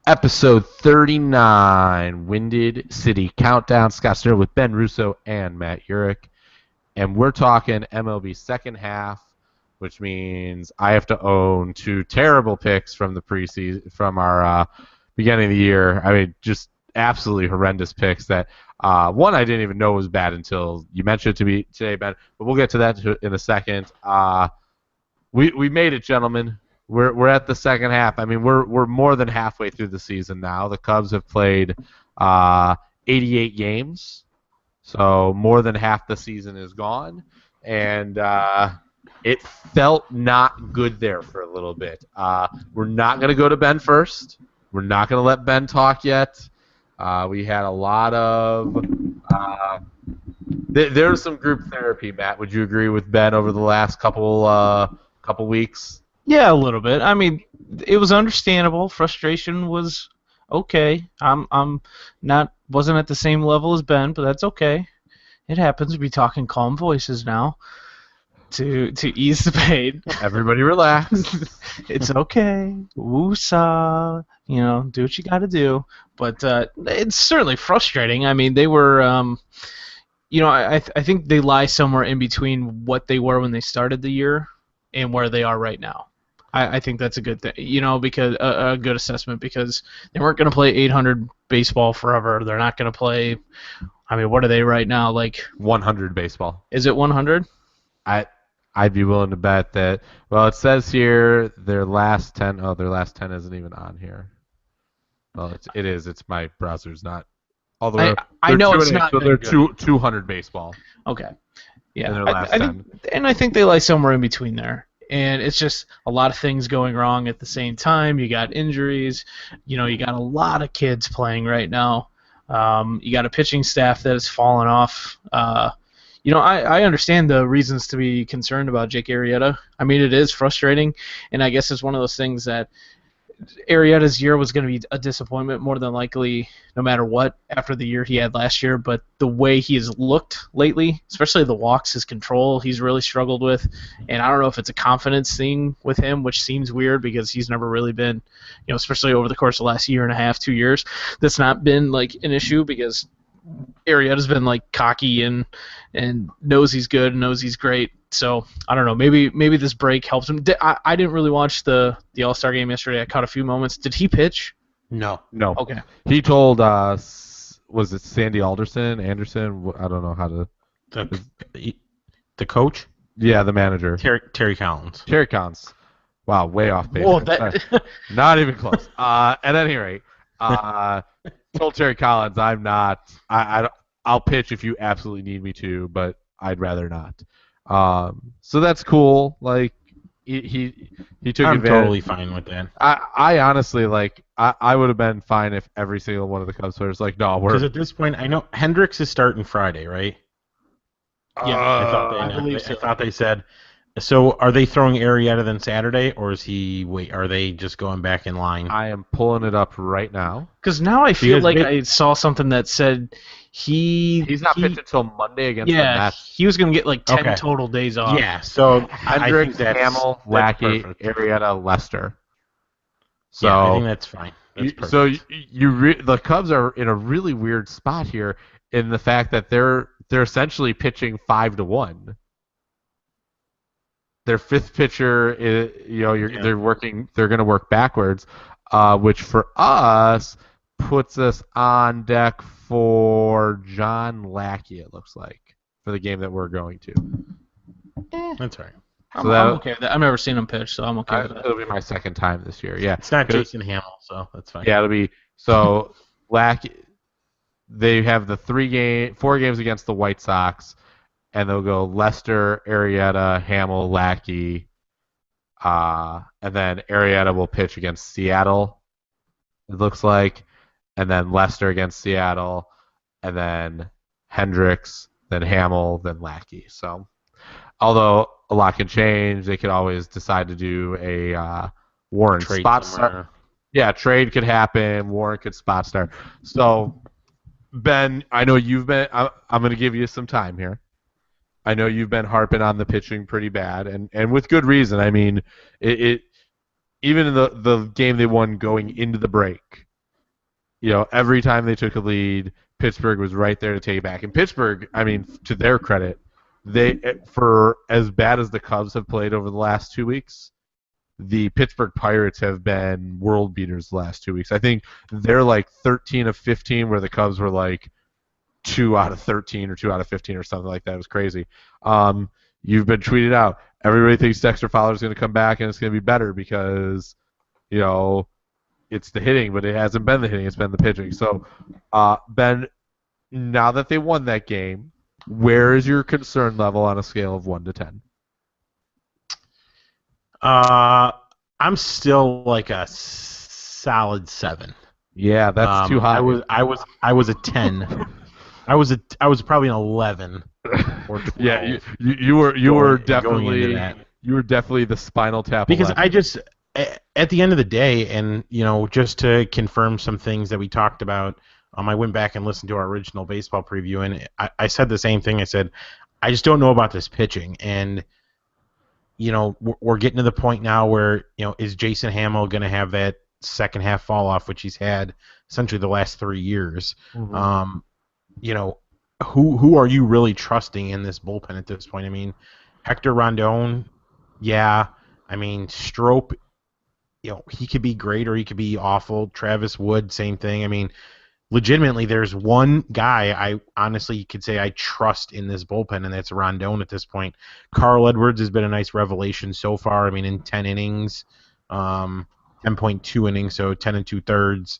Episode 39, Winded City Countdown. Scott Stern with Ben Russo and Matt Urich. And we're talking MLB second half, which means I have to own two terrible picks from the preseason, from our beginning of the year. I mean, just absolutely horrendous picks that one I didn't even know was bad until you mentioned it to me today, Ben. But we'll get to that in a second. We made it, gentlemen. We're at the second half. I mean, we're more than halfway through the season now. The Cubs have played 88 games, so more than half the season is gone, and it felt not good there for a little bit. We're not going to go to Ben first. We're not going to let Ben talk yet. We had a lot of there's some group therapy, Matt. Would you agree with Ben over the last couple weeks? Yeah, a little bit. I mean, it was understandable. Frustration was okay. I'm not wasn't at the same level as Ben, but that's okay. It happens. We talk in calm voices now to ease the pain. Everybody relax. It's okay. Woosah. Do what you got to do. But it's certainly frustrating. I mean, they were. I think they lie somewhere in between what they were when they started the year and where they are right now. I think that's a good thing, because a good assessment, because they weren't going to play 800 baseball forever. They're not going to play. I mean, what are they right now? Like 100 baseball. Is it 100? I'd be willing to bet that. Well, it says here their last 10. Oh, their last 10 isn't even on here. Well, it is. It's my browser's not. Although I know it's not. So they're 200 baseball. Okay. Yeah. In their last 10. I think they lie somewhere in between there. And it's just a lot of things going wrong at the same time. You got injuries. You got a lot of kids playing right now. You got a pitching staff that has fallen off. I understand the reasons to be concerned about Jake Arrieta. I mean, it is frustrating, and I guess it's one of those things that Arrieta's year was going to be a disappointment more than likely, no matter what, after the year he had last year. But the way he has looked lately, especially the walks, his control, he's really struggled with. And I don't know if it's a confidence thing with him, which seems weird because he's never really been, especially over the course of the last year and a half, 2 years, that's not been like an issue because Arrieta's been like cocky and knows he's good and knows he's great. So I don't know. Maybe this break helps him. I didn't really watch the All-Star game yesterday. I caught a few moments. Did he pitch? No. Okay. He told was it Sandy Anderson? I don't know how to. The coach? Yeah, the manager. Terry Collins. Terry Collins. Wow, way off base. Whoa, Not even close. At any rate, told Terry Collins, I'm not. I'll pitch if you absolutely need me to, but I'd rather not. So that's cool. Like he took I'm advantage. totally fine with that. I honestly I would have been fine if every single one of the Cubs players Because at this point I know Hendricks is starting Friday, right? Yeah, I thought they said. So are they throwing Arrieta then Saturday, or is he? Are they just going back in line? I am pulling it up right now. Because now I feel like I saw something that said he's not pitching until Monday against the Mets. He was going to get like 10 total days off. Yeah, so Hendricks, Hamill, Lackey, Arrieta, Lester. So yeah, I think that's fine. That's perfect. So the Cubs are in a really weird spot here in the fact that they're essentially pitching 5-1. Their fifth pitcher, they're going to work backwards, which for us puts us on deck for John Lackey, it looks like, for the game that we're going to. That's right. I'm okay with that. I've never seen him pitch, so I'm okay with that. It'll be my second time this year. Yeah, it's not Jason Hamill, so that's fine. Yeah, it'll be so Lackey. They have the 4 games against the White Sox. And they'll go Lester, Arrieta, Hamill, Lackey, and then Arrieta will pitch against Seattle, it looks like, and then Lester against Seattle, and then Hendricks, then Hamill, then Lackey. So, although a lot can change, they could always decide to do a Warren trade spot start. Yeah, trade could happen. Warren could spot start. So, Ben, I know you've been. I'm going to give you some time here. I know you've been harping on the pitching pretty bad, and with good reason. I mean, it even in the game they won going into the break, every time they took a lead, Pittsburgh was right there to take it back. And Pittsburgh, I mean, to their credit, for as bad as the Cubs have played over the last 2 weeks, the Pittsburgh Pirates have been world beaters the last 2 weeks. I think they're like 13 of 15, where the Cubs were like 2 out of 13 or 2 out of 15 or something like that. It was crazy. You've been tweeted out. Everybody thinks Dexter Fowler's going to come back and it's going to be better because, it's the hitting, but it hasn't been the hitting. It's been the pitching. So, Ben, now that they won that game, where is your concern level on a scale of 1 to 10? I'm still like a solid 7. Yeah, that's too high. I was a 10. I was probably an 11 or 12. Yeah, you were definitely the Spinal Tap. Because 11. I just, at the end of the day, and just to confirm some things that we talked about, I went back and listened to our original baseball preview, and I said the same thing. I said, I just don't know about this pitching, and we're getting to the point now where is Jason Hamill going to have that second half fall off, which he's had essentially the last 3 years? Mm-hmm. Who are you really trusting in this bullpen at this point? I mean, Hector Rondon, yeah. I mean, Strop, he could be great or he could be awful. Travis Wood, same thing. I mean, legitimately, there's one guy I honestly could say I trust in this bullpen, and that's Rondon at this point. Carl Edwards has been a nice revelation so far. I mean, in 10 innings, 10.2 innings, so 10 and 2/3.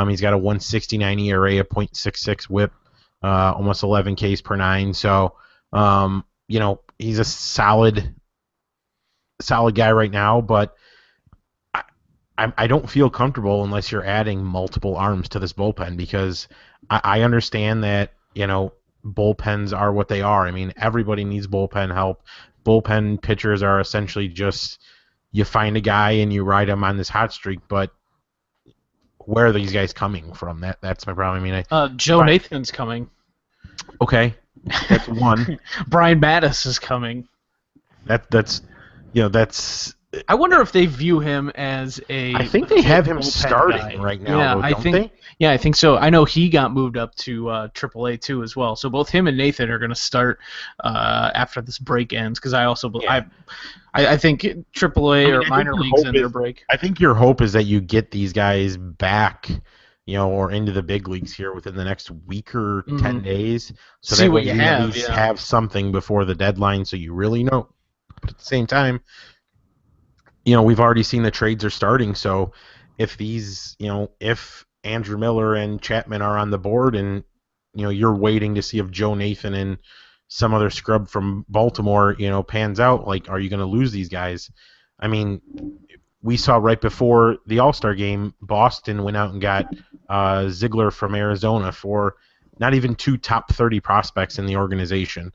He's got a 169 ERA, a .66 WHIP, almost 11 Ks per 9. So, he's a solid guy right now, but I don't feel comfortable unless you're adding multiple arms to this bullpen, because I understand that, bullpens are what they are. I mean, everybody needs bullpen help. Bullpen pitchers are essentially just, you find a guy and you ride him on this hot streak, but where are these guys coming from? That's my problem. I mean, Joe Nathan's coming. Okay, that's one. Brian Mattis is coming. That's. I wonder if they view him as a. I think they have him bullpen starting guy. right now. Yeah, though, don't they? Yeah, I think so. I know he got moved up to AAA too as well. So both him and Nathan are going to start after this break ends. Because I think AAA or minor leagues in their break. I think your hope is that you get these guys back, or into the big leagues here within the next week or 10 days, so See that what way you you have, at least have something before the deadline, so you really know. But at the same time, we've already seen the trades are starting. So if these, if Andrew Miller and Chapman are on the board, and you're waiting to see if Joe Nathan and some other scrub from Baltimore, pans out, like, are you going to lose these guys? I mean, we saw right before the All-Star game, Boston went out and got Ziegler from Arizona for not even 2 top 30 prospects in the organization.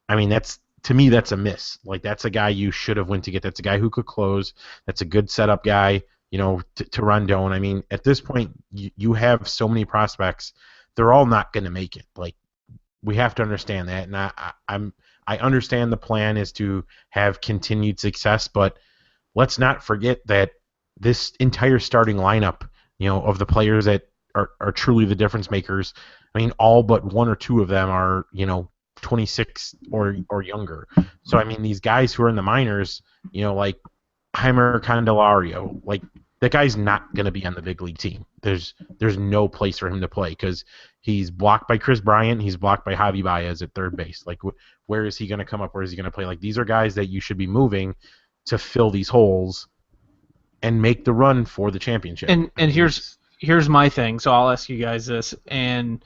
I mean, to me, that's a miss. Like, that's a guy you should have went to get. That's a guy who could close. That's a good setup guy, to Rondon. I mean, at this point, you have so many prospects. They're all not going to make it. Like, we have to understand that. And I understand the plan is to have continued success, but let's not forget that this entire starting lineup, of the players that are truly the difference makers, I mean, all but 1 or 2 of them are, 26 or younger. So, I mean, these guys who are in the minors, like Heimer Candelario, like, that guy's not going to be on the big league team. There's no place for him to play because he's blocked by Chris Bryant. He's blocked by Javi Baez at third base. Like, where is he going to come up? Where is he going to play? Like, these are guys that you should be moving to fill these holes and make the run for the championship. And here's my thing. So I'll ask you guys this, and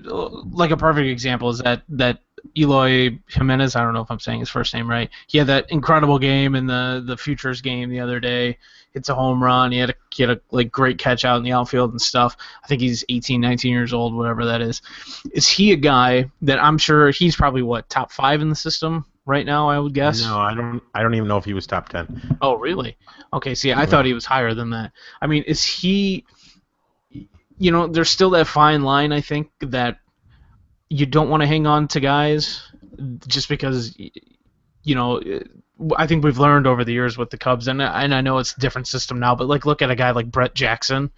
like a perfect example is that Eloy Jimenez, I don't know if I'm saying his first name right. He had that incredible game in the Futures game the other day. Hits a home run. He had a like great catch out in the outfield and stuff. I think he's 18, 19 years old, whatever that is. Is he a guy that I'm sure he's probably top 5 in the system right now, I would guess? No, I don't even know if he was top 10. Oh, really? Okay, see, I thought he was higher than that. I mean, is he, there's still that fine line, I think, that you don't want to hang on to guys just because, I think we've learned over the years with the Cubs, and I know it's a different system now, but like look at a guy like Brett Jackson,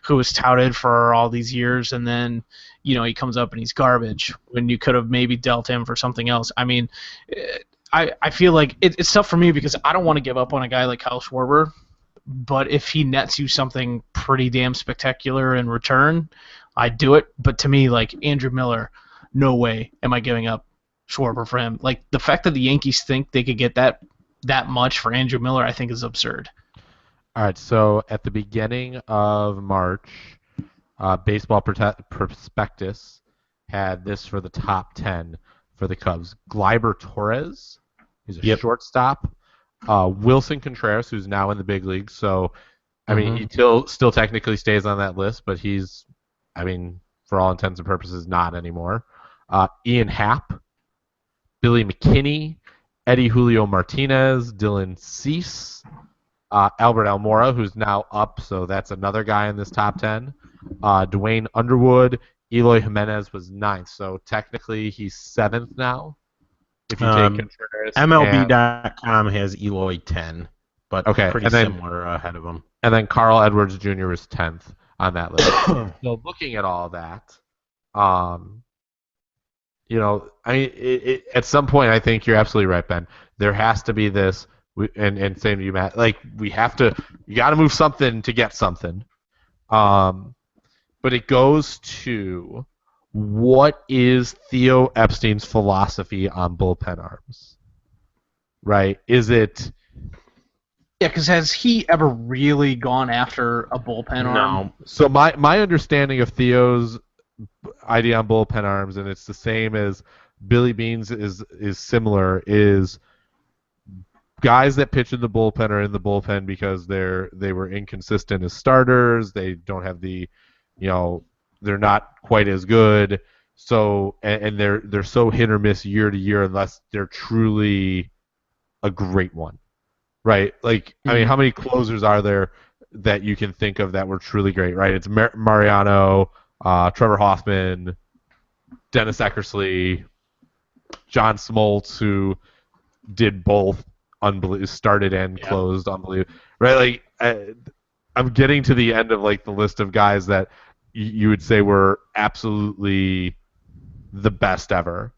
who was touted for all these years, and then he comes up and he's garbage when you could have maybe dealt him for something else. I mean, I feel like it's tough for me because I don't want to give up on a guy like Kyle Schwarber, but if he nets you something pretty damn spectacular in return, I'd do it. But to me, like Andrew Miller, no way am I giving up Schwarber for him. Like the fact that the Yankees think they could get that much for Andrew Miller, I think is absurd. All right, so at the beginning of March, Baseball Prospectus had this for the top 10 for the Cubs. Gleyber Torres, he's a shortstop. Wilson Contreras, who's now in the big leagues. So, I mean, he still technically stays on that list, but he's, I mean, for all intents and purposes, not anymore. Ian Happ, Billy McKinney, Eddie Julio Martinez, Dylan Cease, Albert Almora, who's now up, so that's another guy in this top 10. Dwayne Underwood, Eloy Jimenez was 9th, so technically he's 7th now. If you take Contreras. MLB.com has Eloy 10, but pretty similar ahead of him. And then Carl Edwards Jr. is 10th on that list. So looking at all that, I mean, at some point, I think you're absolutely right, Ben. There has to be this, and same to you, Matt. Like you got to move something to get something. But it goes to what is Theo Epstein's philosophy on bullpen arms, right? Is it? Yeah, because has he ever really gone after a bullpen arm? No. So my understanding of Theo's idea on bullpen arms, and it's the same as Billy Bean's is similar, is guys that pitch in the bullpen are in the bullpen because they were inconsistent as starters. They don't have the, they're not quite as good. So and they're so hit or miss year to year unless they're truly a great one, right? Like I mean, how many closers are there that you can think of that were truly great, right? It's Mariano, Trevor Hoffman, Dennis Eckersley, John Smoltz, who did both started and closed, unbelievable, right? Like I'm getting to the end of like the list of guys that you would say were absolutely the best ever,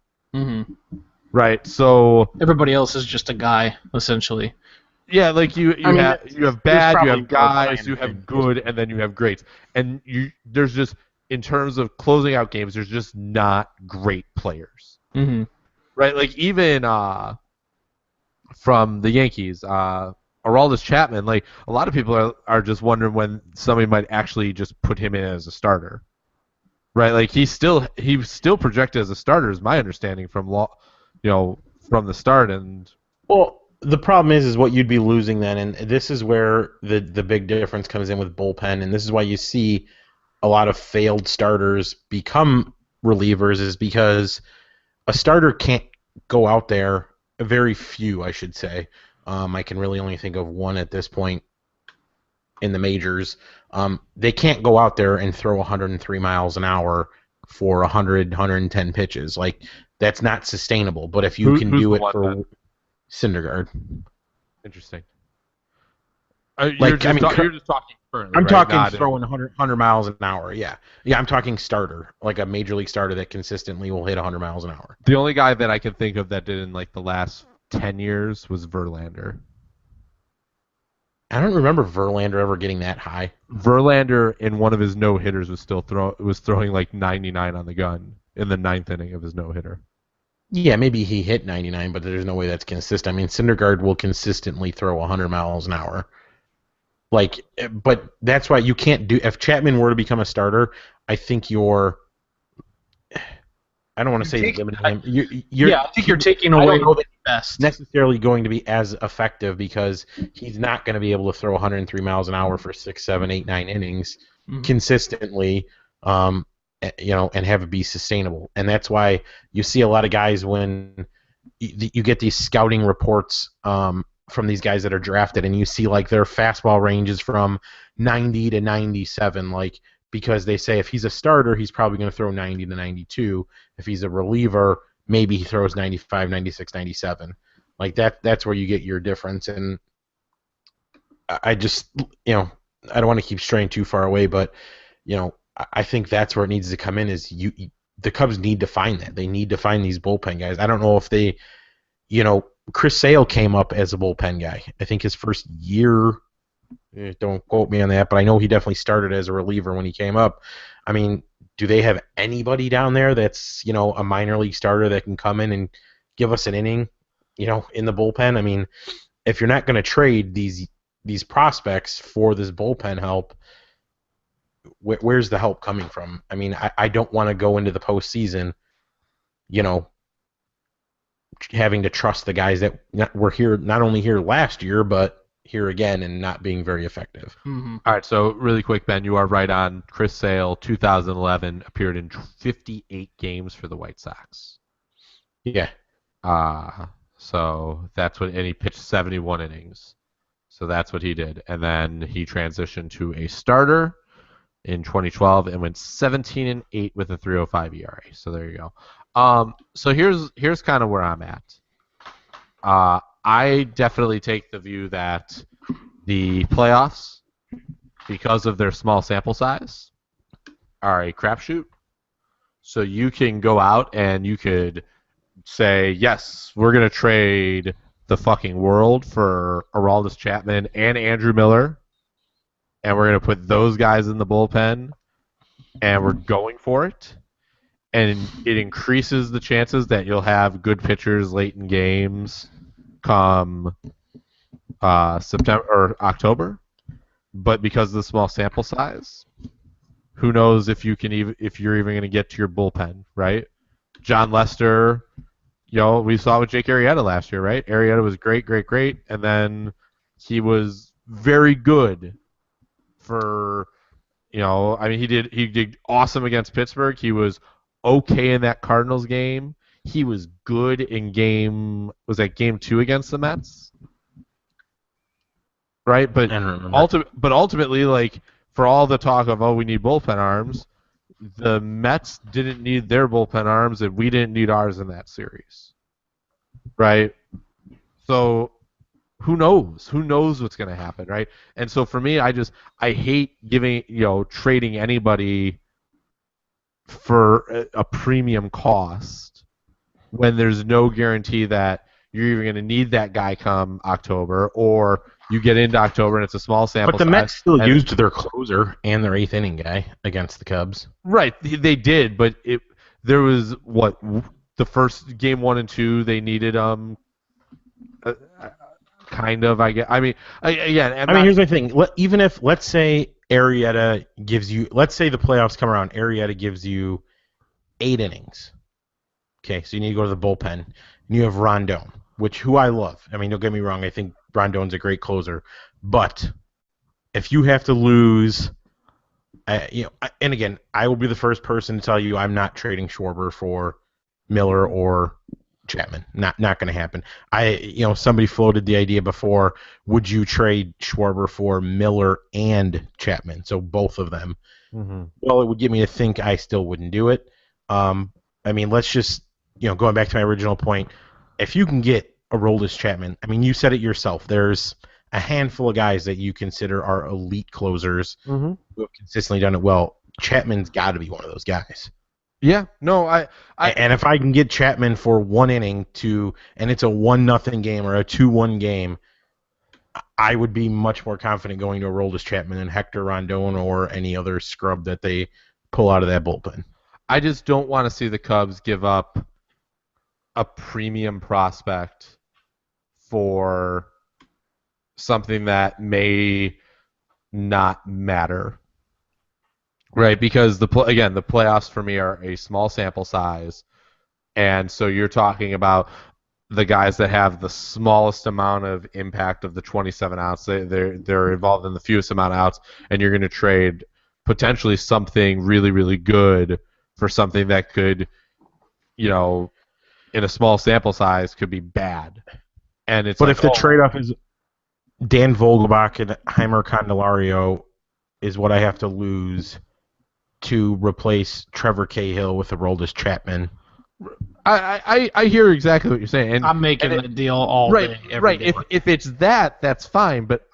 right? So everybody else is just a guy, essentially. Yeah, like you have bad, you have guys, you have good, and then you have greats, and there's just in terms of closing out games, there's just not great players, right? Like even from the Yankees, Aroldis Chapman, like a lot of people are just wondering when somebody might actually just put him in as a starter, right? Like he's still projected as a starter, is my understanding from from the start. And well, the problem is what you'd be losing then, and this is where the big difference comes in with bullpen, and this is why you see a lot of failed starters become relievers, is because a starter can't go out there. Very few, I should say. I can really only think of one at this point in the majors. They can't go out there and throw 103 miles an hour for 100, 110 pitches. Like that's not sustainable. But if you can do it for Syndergaard. Interesting. You're just talking currently. I'm right? talking Not throwing 100 miles an hour. Yeah, I'm talking starter, like a major league starter that consistently will hit 100 miles an hour. The only guy that I can think of that did in like the last 10 years was Verlander. I don't remember Verlander ever getting that high. Verlander in one of his no hitters was throwing like 99 on the gun in the 9th inning of his no hitter. Yeah, maybe he hit 99, but there's no way that's consistent. I mean, Syndergaard will consistently throw 100 miles an hour. Like, but that's why you can't do. If Chapman were to become a starter, I think you're. I don't want to say limiting him. I think you're taking away the best. Necessarily going to be as effective because he's not going to be able to throw 103 miles an hour for 6, 7, 8, 9 innings consistently, and have it be sustainable. And that's why you see a lot of guys when you get these scouting reports from these guys that are drafted, and you see like their fastball ranges from 90 to 97, like. Because they say if he's a starter, he's probably going to throw 90 to 92. If he's a reliever, maybe he throws 95, 96, 97. Like that's where you get your difference. And I just, I don't want to keep straying too far away, but I think that's where it needs to come in. Is the Cubs need to find that. They need to find these bullpen guys. I don't know if they, Chris Sale came up as a bullpen guy. I think his first year. Don't quote me on that, but I know he definitely started as a reliever when he came up. I mean, do they have anybody down there that's a minor league starter that can come in and give us an inning, in the bullpen? I mean, if you're not going to trade these prospects for this bullpen help, where's the help coming from? I mean, I don't want to go into the postseason, having to trust the guys that were here, not only here last year, but here again, and not being very effective. Mm-hmm. All right, so really quick, Ben, you are right on. Chris Sale, 2011, appeared in 58 games for the White Sox. Yeah. So that's what, and he pitched 71 innings. So that's what he did. And then he transitioned to a starter in 2012 and went 17-8 with a 3.05 ERA. So there you go. So here's kind of where I'm at. I definitely take the view that the playoffs, because of their small sample size, are a crapshoot. So you can go out and you could say, yes, we're going to trade the fucking world for Aroldis Chapman and Andrew Miller, and we're going to put those guys in the bullpen, and we're going for it. And it increases the chances that you'll have good pitchers late in games come September or October, but because of the small sample size, who knows if you're even going to get to your bullpen, right? John Lester, we saw with Jake Arrieta last year, right? Arrieta was great, and then he was very good for, I mean, he did awesome against Pittsburgh. He was okay in that Cardinals game. He was good in game 2 against the Mets? Right, but ultimately, like, for all the talk of we need bullpen arms, the Mets didn't need their bullpen arms, and we didn't need ours in that series, right? So who knows? Who knows what's going to happen, right? And so for me, I hate trading anybody for a premium cost when there's no guarantee that you're even going to need that guy come October, or you get into October and it's a small sample size. But the Mets still used their closer and their 8th inning guy against the Cubs. Right, they did, but there was the first game 1 and 2 they needed kind of, I guess. I mean, again, here's the thing. Even if, let's say Arrieta gives you, let's say the playoffs come around, Arrieta gives you 8 innings. Okay, so you need to go to the bullpen. And you have Rondon, who I love. I mean, don't get me wrong. I think Rondon's a great closer. But if you have to lose, and again, I will be the first person to tell you I'm not trading Schwarber for Miller or Chapman. Not going to happen. Somebody floated the idea before, would you trade Schwarber for Miller and Chapman? So both of them. Mm-hmm. Well, it would get me to think I still wouldn't do it. Let's just, going back to my original point, if you can get Aroldis Chapman, I mean, you said it yourself. There's a handful of guys that you consider are elite closers who have consistently done it well. Chapman's got to be one of those guys. Yeah, no, and if I can get Chapman for 1 inning and it's a 1-0 game or a 2-1 game, I would be much more confident going to Aroldis Chapman than Hector Rondon or any other scrub that they pull out of that bullpen. I just don't want to see the Cubs give up a premium prospect for something that may not matter, right? Because the playoffs for me are a small sample size, and so you're talking about the guys that have the smallest amount of impact of the 27 outs. They're involved in the fewest amount of outs, and you're going to trade potentially something really, really good for something that could, in a small sample size, could be bad. And it's if the trade-off is Dan Vogelbach and Heimer Candelario is what I have to lose to replace Trevor Cahill with Aroldis Chapman. I hear exactly what you're saying. And, I'm making and the deal all day, every day. If it's that, that's fine. But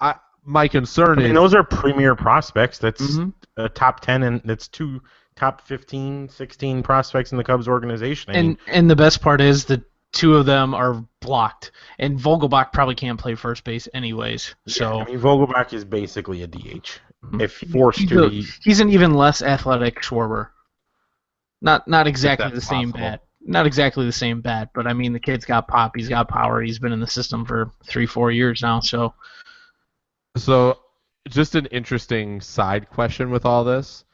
my concern I mean, is those are premier prospects. That's Mhm. a top 10, and that's two top 15, 16 prospects in the Cubs organization. I mean, And the best part is the two of them are blocked, and Vogelbach probably can't play first base anyways. So I mean, Vogelbach is basically a DH if forced to be. he's an even less athletic Schwarber. Not if exactly the that's same possible. bat. Not exactly the same bat, but I mean the kid's got pop, he's got power, he's been in the system for 3-4 years now, so So, just an interesting side question with all this.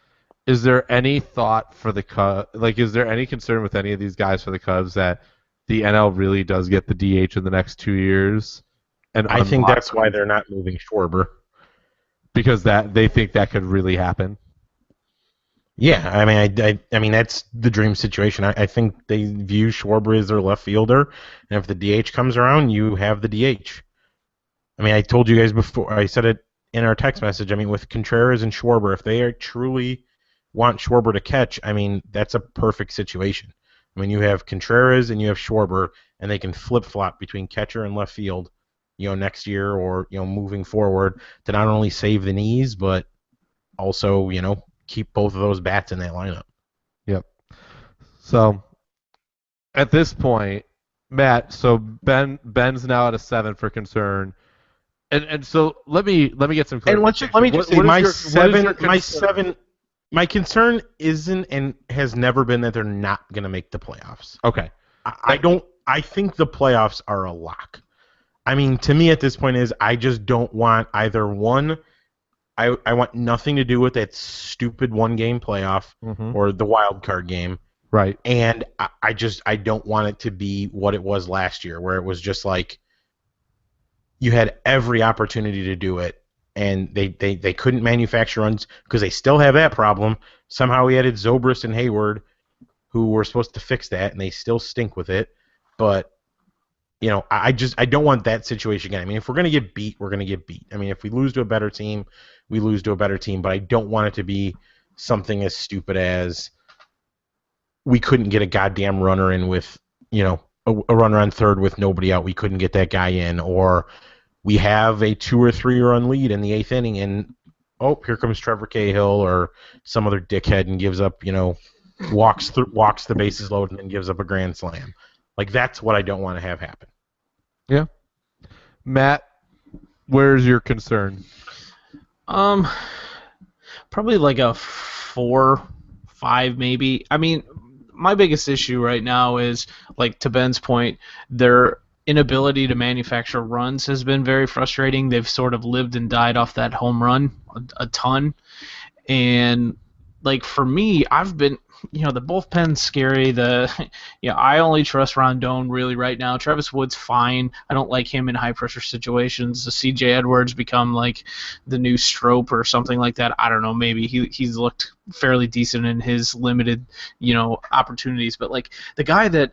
Is there any thought for the Cubs? Like, is there any concern with any of these guys for the Cubs that the NL really does get the DH in the next 2 years and I think unlock that's why they're not moving Schwarber. because that they think that could really happen? Yeah, I mean that's the dream situation. I think they view Schwarber as their left fielder, and if the DH comes around, you have the DH. I mean, I told you guys before. I said it in our text message. I mean, with Contreras and Schwarber, if they truly want Schwarber to catch, I mean, that's a perfect situation. I mean, you have Contreras and you have Schwarber, and they can flip flop between catcher and left field, next year or moving forward to not only save the knees but also keep both of those bats in that lineup. Yep. So at this point, Matt, so Ben's now at a 7 for concern. And so let me get some And clarification. let me just say, what is your concern? my concern isn't and has never been that they're not going to make the playoffs. Okay. I think the playoffs are a lock. I mean, to me at this point is I just don't want either one. I want nothing to do with that stupid one-game playoff or the wild card game. Right. And I don't want it to be what it was last year, where it was just like you had every opportunity to do it, and they couldn't manufacture runs because they still have that problem. Somehow we added Zobrist and Hayward, who were supposed to fix that, and they still stink with it. But I don't want that situation again. I mean, if we're gonna get beat, we're gonna get beat. I mean, if we lose to a better team, we lose to a better team. But I don't want it to be something as stupid as we couldn't get a goddamn runner in with a runner on third with nobody out. We couldn't get that guy in, or we have a 2 or 3 run lead in the 8th inning, and here comes Trevor Cahill or some other dickhead and gives up, walks the bases loaded and then gives up a grand slam. Like, that's what I don't want to have happen. Yeah. Matt, where's your concern? probably like a 4, 5 maybe. I mean, my biggest issue right now is, like, to Ben's point, their inability to manufacture runs has been very frustrating. They've sort of lived and died off that home run a ton. And, like, for me, I've been, the bullpen's scary. I only trust Rondon really right now. Travis Wood's fine. I don't like him in high-pressure situations. The C.J. Edwards become, like, the new Strope or something like that. I don't know. Maybe he's looked fairly decent in his limited, opportunities. But, like, the guy that,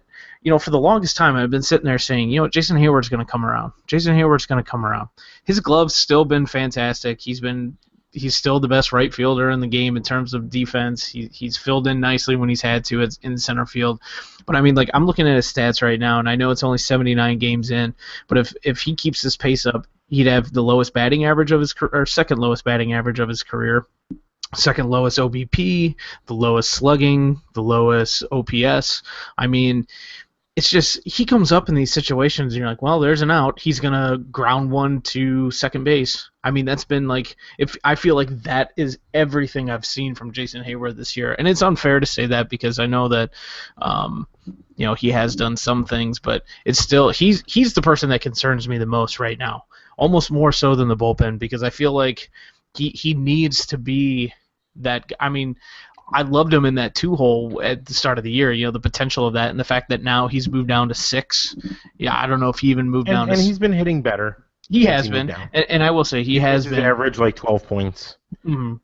for the longest time I've been sitting there saying, Jason Hayward's going to come around. Jason Hayward's going to come around. His glove's still been fantastic. He's still the best right fielder in the game in terms of defense. He's filled in nicely when he's had to in center field. But I mean, like, I'm looking at his stats right now, and I know it's only 79 games in. But if he keeps this pace up, he'd have the lowest batting average of his or second lowest batting average of his career, second lowest OBP, the lowest slugging, the lowest OPS. I mean, it's just he comes up in these situations and you're like, well, there's an out. He's going to ground one to second base. I mean, that's been like, if I feel like that is everything I've seen from Jason Hayward this year. And it's unfair to say that because I know that he has done some things, but it's still he's the person that concerns me the most right now. Almost more so than the bullpen, because I feel like he needs to be that. I mean, I loved him in that 2-hole at the start of the year, the potential of that, and the fact that now he's moved down to 6. Yeah, I don't know if he even moved down. And he's been hitting better. He has been, and I will say he has been. Average like 12 points. Mm-hmm.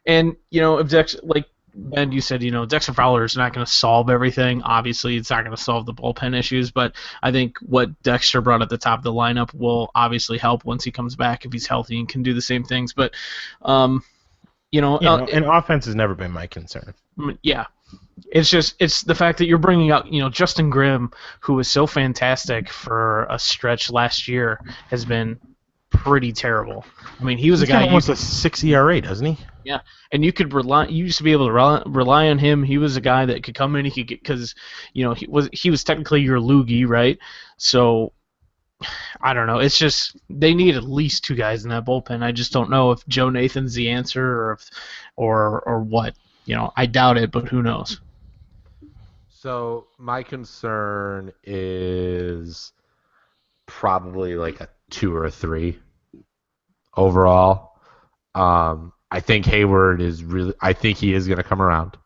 And if Dexter, like Ben, you said, Dexter Fowler is not going to solve everything. Obviously, it's not going to solve the bullpen issues, but I think what Dexter brought at the top of the lineup will obviously help once he comes back if he's healthy and can do the same things. But and offense has never been my concern. Yeah, It's the fact that you're bringing out, Justin Grimm, who was so fantastic for a stretch last year, has been pretty terrible. I mean, he was He's a got guy almost a 6 ERA, doesn't he? yeah, and you could rely. You used to be able to rely on him. He was a guy that could come in. He could get because he was technically your loogie, right? So I don't know. It's just they need at least two guys in that bullpen. I just don't know if Joe Nathan's the answer or what. I doubt it, but who knows? So my concern is probably like a 2 or a 3 overall. I think Hayward is really. I think he is going to come around.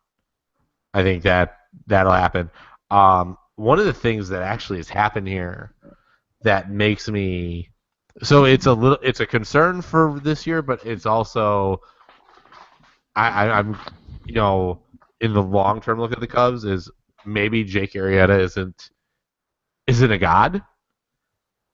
I think that'll happen. One of the things that actually has happened here that makes me so it's a concern for this year, but it's also I'm in the long term look at the Cubs is maybe Jake Arrieta isn't a god,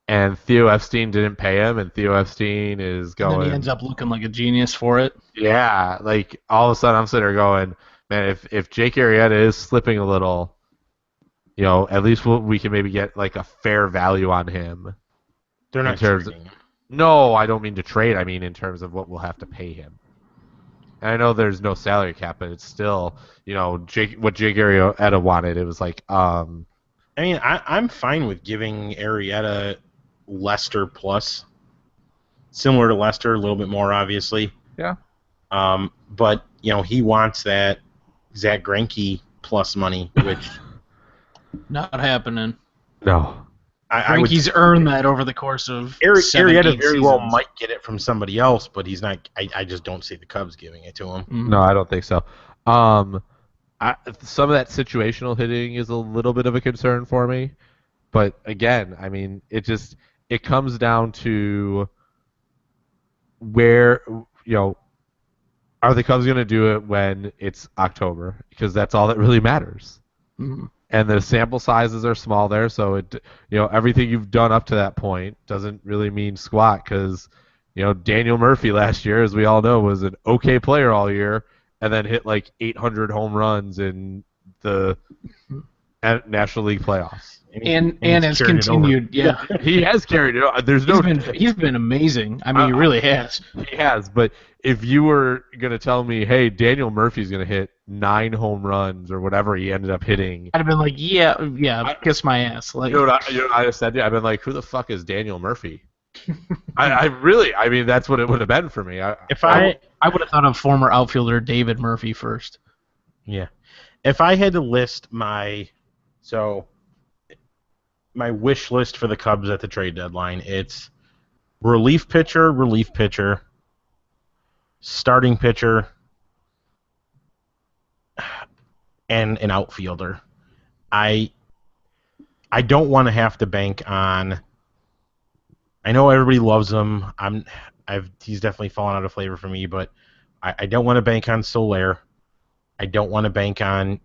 and Theo Epstein didn't pay him, and Theo Epstein is going. And then he ends up looking like a genius for it. Yeah, like all of a sudden I'm sitting there going, man, if Jake Arrieta is slipping a little, at least we can maybe get like a fair value on him. They're not trading him. No, I don't mean to trade. I mean in terms of what we'll have to pay him. And I know there's no salary cap, but it's still, what Jake Arrieta wanted. It was like, I mean, I'm fine with giving Arrieta Lester plus, similar to Lester, a little bit more obviously. Yeah. But he wants that Zach Greinke plus money, which not happening. No. Greinke's earned that over the course of Arrieta very well seasons. might get it from somebody else, but he's not. I just don't see the Cubs giving it to him. Mm-hmm. No, I don't think so. Some of that situational hitting is a little bit of a concern for me, but again, I mean, it comes down to where are the Cubs going to do it when it's October? Because that's all that really matters. Mm-hmm. And the sample sizes are small there, so everything you've done up to that point doesn't really mean squat. Because Daniel Murphy last year, as we all know, was an okay player all year, and then hit like 800 home runs in the National League playoffs. And has continued, yeah. He has carried it. He's been amazing. I mean, he really has. He has, but if you were gonna tell me, hey, Daniel Murphy's gonna hit 9 home runs or whatever he ended up hitting, I'd have been like, yeah, kiss my ass. Like, I just said, I've been like, who the fuck is Daniel Murphy? I mean, that's what it would have been for me. I would have thought of former outfielder David Murphy first. Yeah, if I had to list my wish list for the Cubs at the trade deadline, it's relief pitcher, starting pitcher, and an outfielder. I don't want to have to bank on. I know everybody loves him. He's definitely fallen out of flavor for me, but I don't want to bank on Soler. I don't want to bank on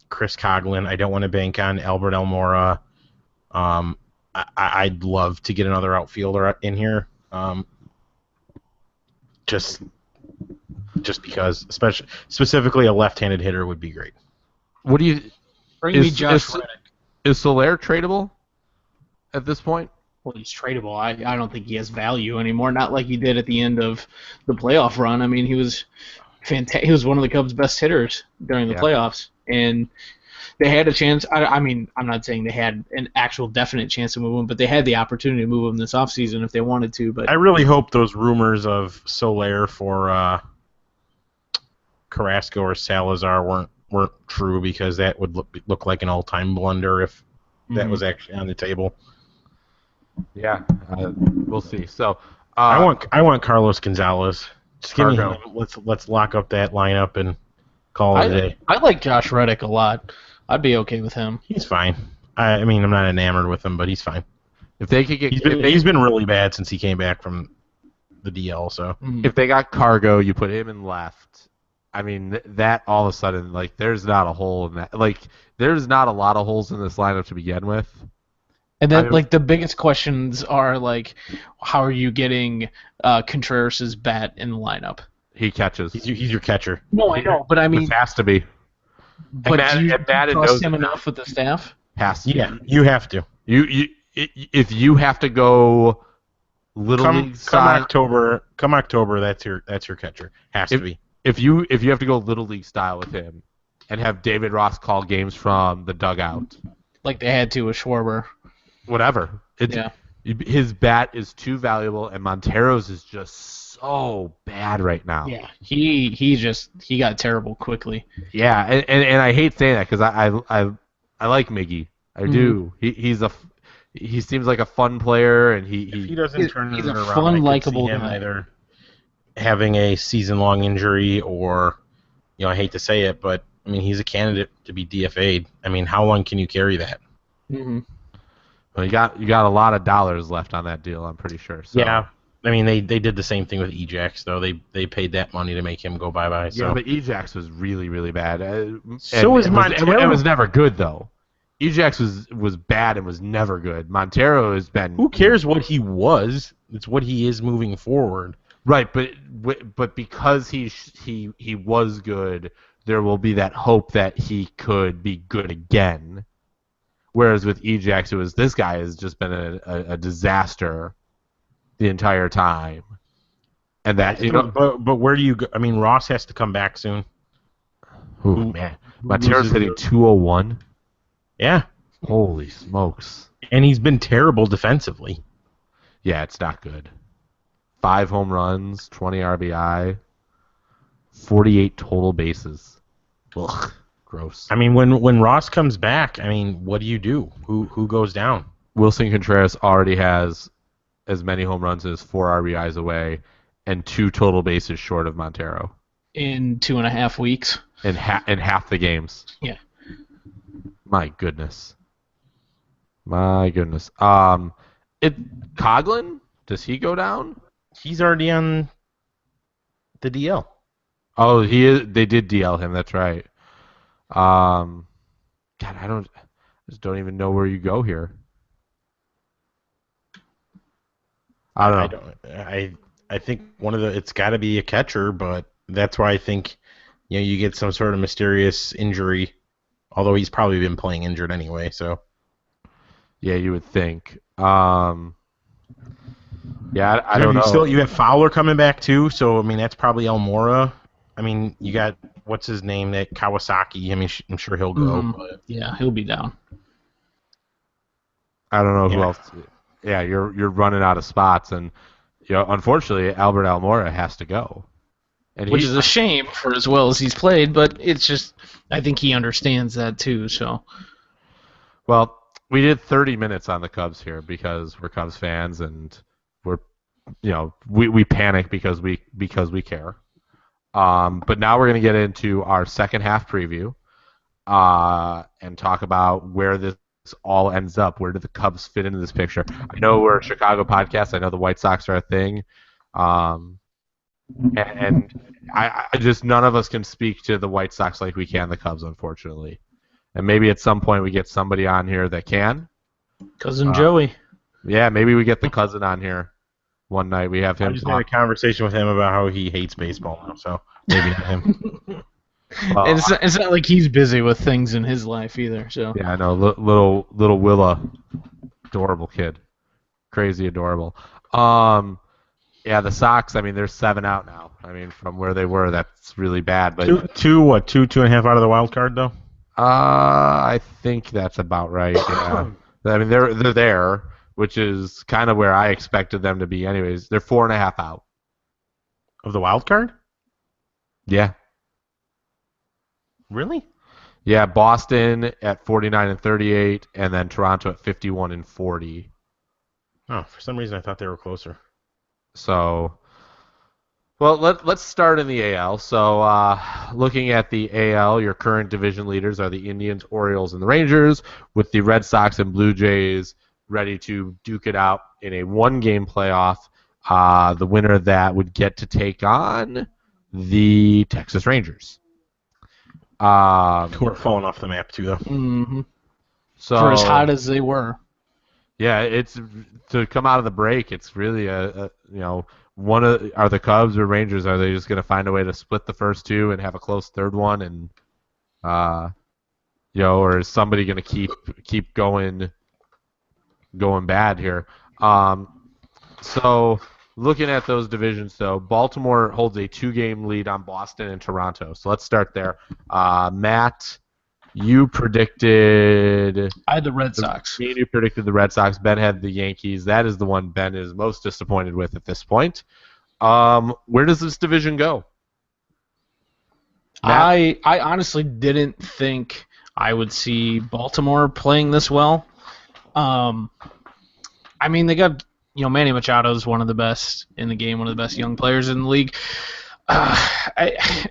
Chris Coughlin. I don't want to bank on Albert Almora. I'd love to get another outfielder in here, just because, specifically a left-handed hitter would be great. What do you? Bring me Josh Reddick. Is Soler tradable at this point? Well, he's tradable. I don't think he has value anymore. Not like he did at the end of the playoff run. I mean, he was fantastic. He was one of the Cubs' best hitters during the playoffs, and they had a chance. I mean, I'm not saying they had an actual definite chance to move him, but they had the opportunity to move him this offseason if they wanted to. But I really hope those rumors of Soler for Carrasco or Salazar weren't true, because that would look like an all-time blunder if that was actually on the table. Yeah, we'll see. So I want Carlos Gonzalez. Just give me him. Let's lock up that lineup and call it a day. I like Josh Reddick a lot. I'd be okay with him. He's fine. I mean, I'm not enamored with him, but he's fine. If they could get, he's been really bad since he came back from the DL. So if they got Cargo, you put him in left. I mean, that all of a sudden, like, there's not a hole in that. Like, there's not a lot of holes in this lineup to begin with. And then, like, the biggest questions are, like, how are you getting Contreras' bat in the lineup? He catches. He's your catcher. No, I know, but I mean, it has to be. But do you Madden trust knows him it now. enough with the staff? Has to. Yeah, you have to. If you have to go little league Come style, October, that's your catcher. Has to be. if you have to go little league style with him, and have David Ross call games from the dugout, Like they had to with Schwarber. whatever. Yeah. His bat is too valuable, and Montero's is just so bad right now. Yeah. He got terrible quickly. Yeah, and I hate saying that because I like Miggy. I do. He seems like a fun player, and If he doesn't turn he's it a around, fun, I could see likable him guy. either having a season-long injury or, I hate to say it, but I mean he's a candidate to be DFA'd. I mean, how long can you carry that? Mm-hmm. Well, you got a lot of dollars left on that deal, I'm pretty sure. So. Yeah. I mean, they did the same thing with Ejax, though. They paid that money to make him go bye-bye. So. Yeah, but Ejax was really, really bad. So was Montero. It was never good, though. Ejax was bad and was never good. Montero has been... Who cares what he was? It's what he is moving forward. Right, but because he was good, there will be that hope that he could be good again. Whereas with Ejax, it was this guy has just been a disaster the entire time, and that But where do you go? I mean, Ross has to come back soon. Ooh, man, Montero's hitting 201. Yeah, holy smokes! And he's been terrible defensively. Yeah, it's not good. 5 home runs, 20 RBI, 48 total bases. Ugh, gross. I mean, when Ross comes back, I mean, what do you do? Who goes down? Wilson Contreras already has as many home runs as 4 RBIs away, and 2 total bases short of Montero. In 2.5 weeks. In half the games. Yeah. My goodness. Coughlin, does he go down? He's already on the DL. Oh, he is. They did DL him. That's right. God, I just don't even know where you go here. I don't know. I think it's got to be a catcher, but that's why I think you get some sort of mysterious injury. Although he's probably been playing injured anyway, so. Yeah, you would think. Yeah, I don't know. You have Fowler coming back too, so I mean that's probably Almora. I mean you got what's his name, that Kawasaki. I mean I'm sure he'll go. But... Yeah, he'll be down. I don't know who else. Yeah, you're running out of spots, and unfortunately Albert Almora has to go, and which is a shame for as well as he's played. But it's just I think he understands that too. So. Well, we did 30 minutes on the Cubs here because we're Cubs fans and we're, we panic because we care. But now we're going to get into our second half preview and talk about where this all ends up. Where do the Cubs fit into this picture? I know we're a Chicago podcast. I know the White Sox are a thing. And I just none of us can speak to the White Sox like we can the Cubs, unfortunately. And maybe at some point we get somebody on here that can. Cousin Joey. Yeah, maybe we get the cousin on here one night. We have him. I just had a conversation with him about how he hates baseball now, so maybe not him. Well, it's not like he's busy with things in his life either. So yeah, I know. Little Willa, adorable kid, crazy adorable. Yeah, the Sox. I mean, they're 7 out now. I mean, from where they were, that's really bad. But 2.5 out of the wild card though. I think that's about right. Yeah. I mean, they're there, which is kind of where I expected them to be. Anyways, they're 4.5 out of the wild card. Yeah. Really? Yeah, Boston at 49 and 38, and then Toronto at 51 and 40. Oh, for some reason I thought they were closer. So, well, let's start in the AL. So, looking at the AL, your current division leaders are the Indians, Orioles, and the Rangers, with the Red Sox and Blue Jays ready to duke it out in a one-game playoff. The winner of that would get to take on the Texas Rangers. Who are falling off the map too, though. Mm-hmm. So, for as hot as they were. Yeah, it's to come out of the break. It's really are the Cubs or Rangers? Are they just going to find a way to split the first two and have a close third one? And Or is somebody going to keep going bad here? Um, so looking at those divisions, though, Baltimore holds a 2-game lead on Boston and Toronto. So let's start there. Matt, you predicted. I had the Red Sox. Me and you predicted the Red Sox. Ben had the Yankees. That is the one Ben is most disappointed with at this point. Where does this division go? Matt? I honestly didn't think I would see Baltimore playing this well. I mean, they got Manny Machado is one of the best in the game, one of the best young players in the league.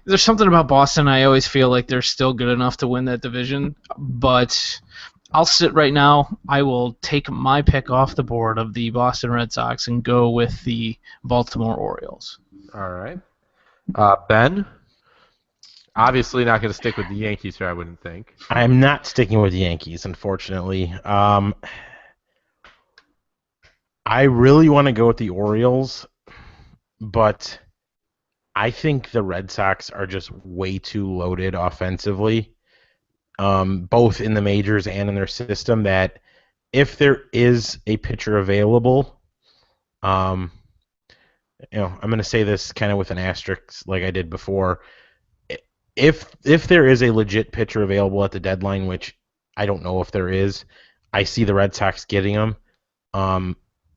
There's something about Boston. I always feel like they're still good enough to win that division, but I'll sit right now. I will take my pick off the board of the Boston Red Sox and go with the Baltimore Orioles. All right. Ben? Obviously not going to stick with the Yankees here, I wouldn't think. I'm not sticking with the Yankees, unfortunately. I really want to go with the Orioles, but I think the Red Sox are just way too loaded offensively, both in the majors and in their system, that if there is a pitcher available, I'm going to say this kind of with an asterisk like I did before. If there is a legit pitcher available at the deadline, which I don't know if there is, I see the Red Sox getting them.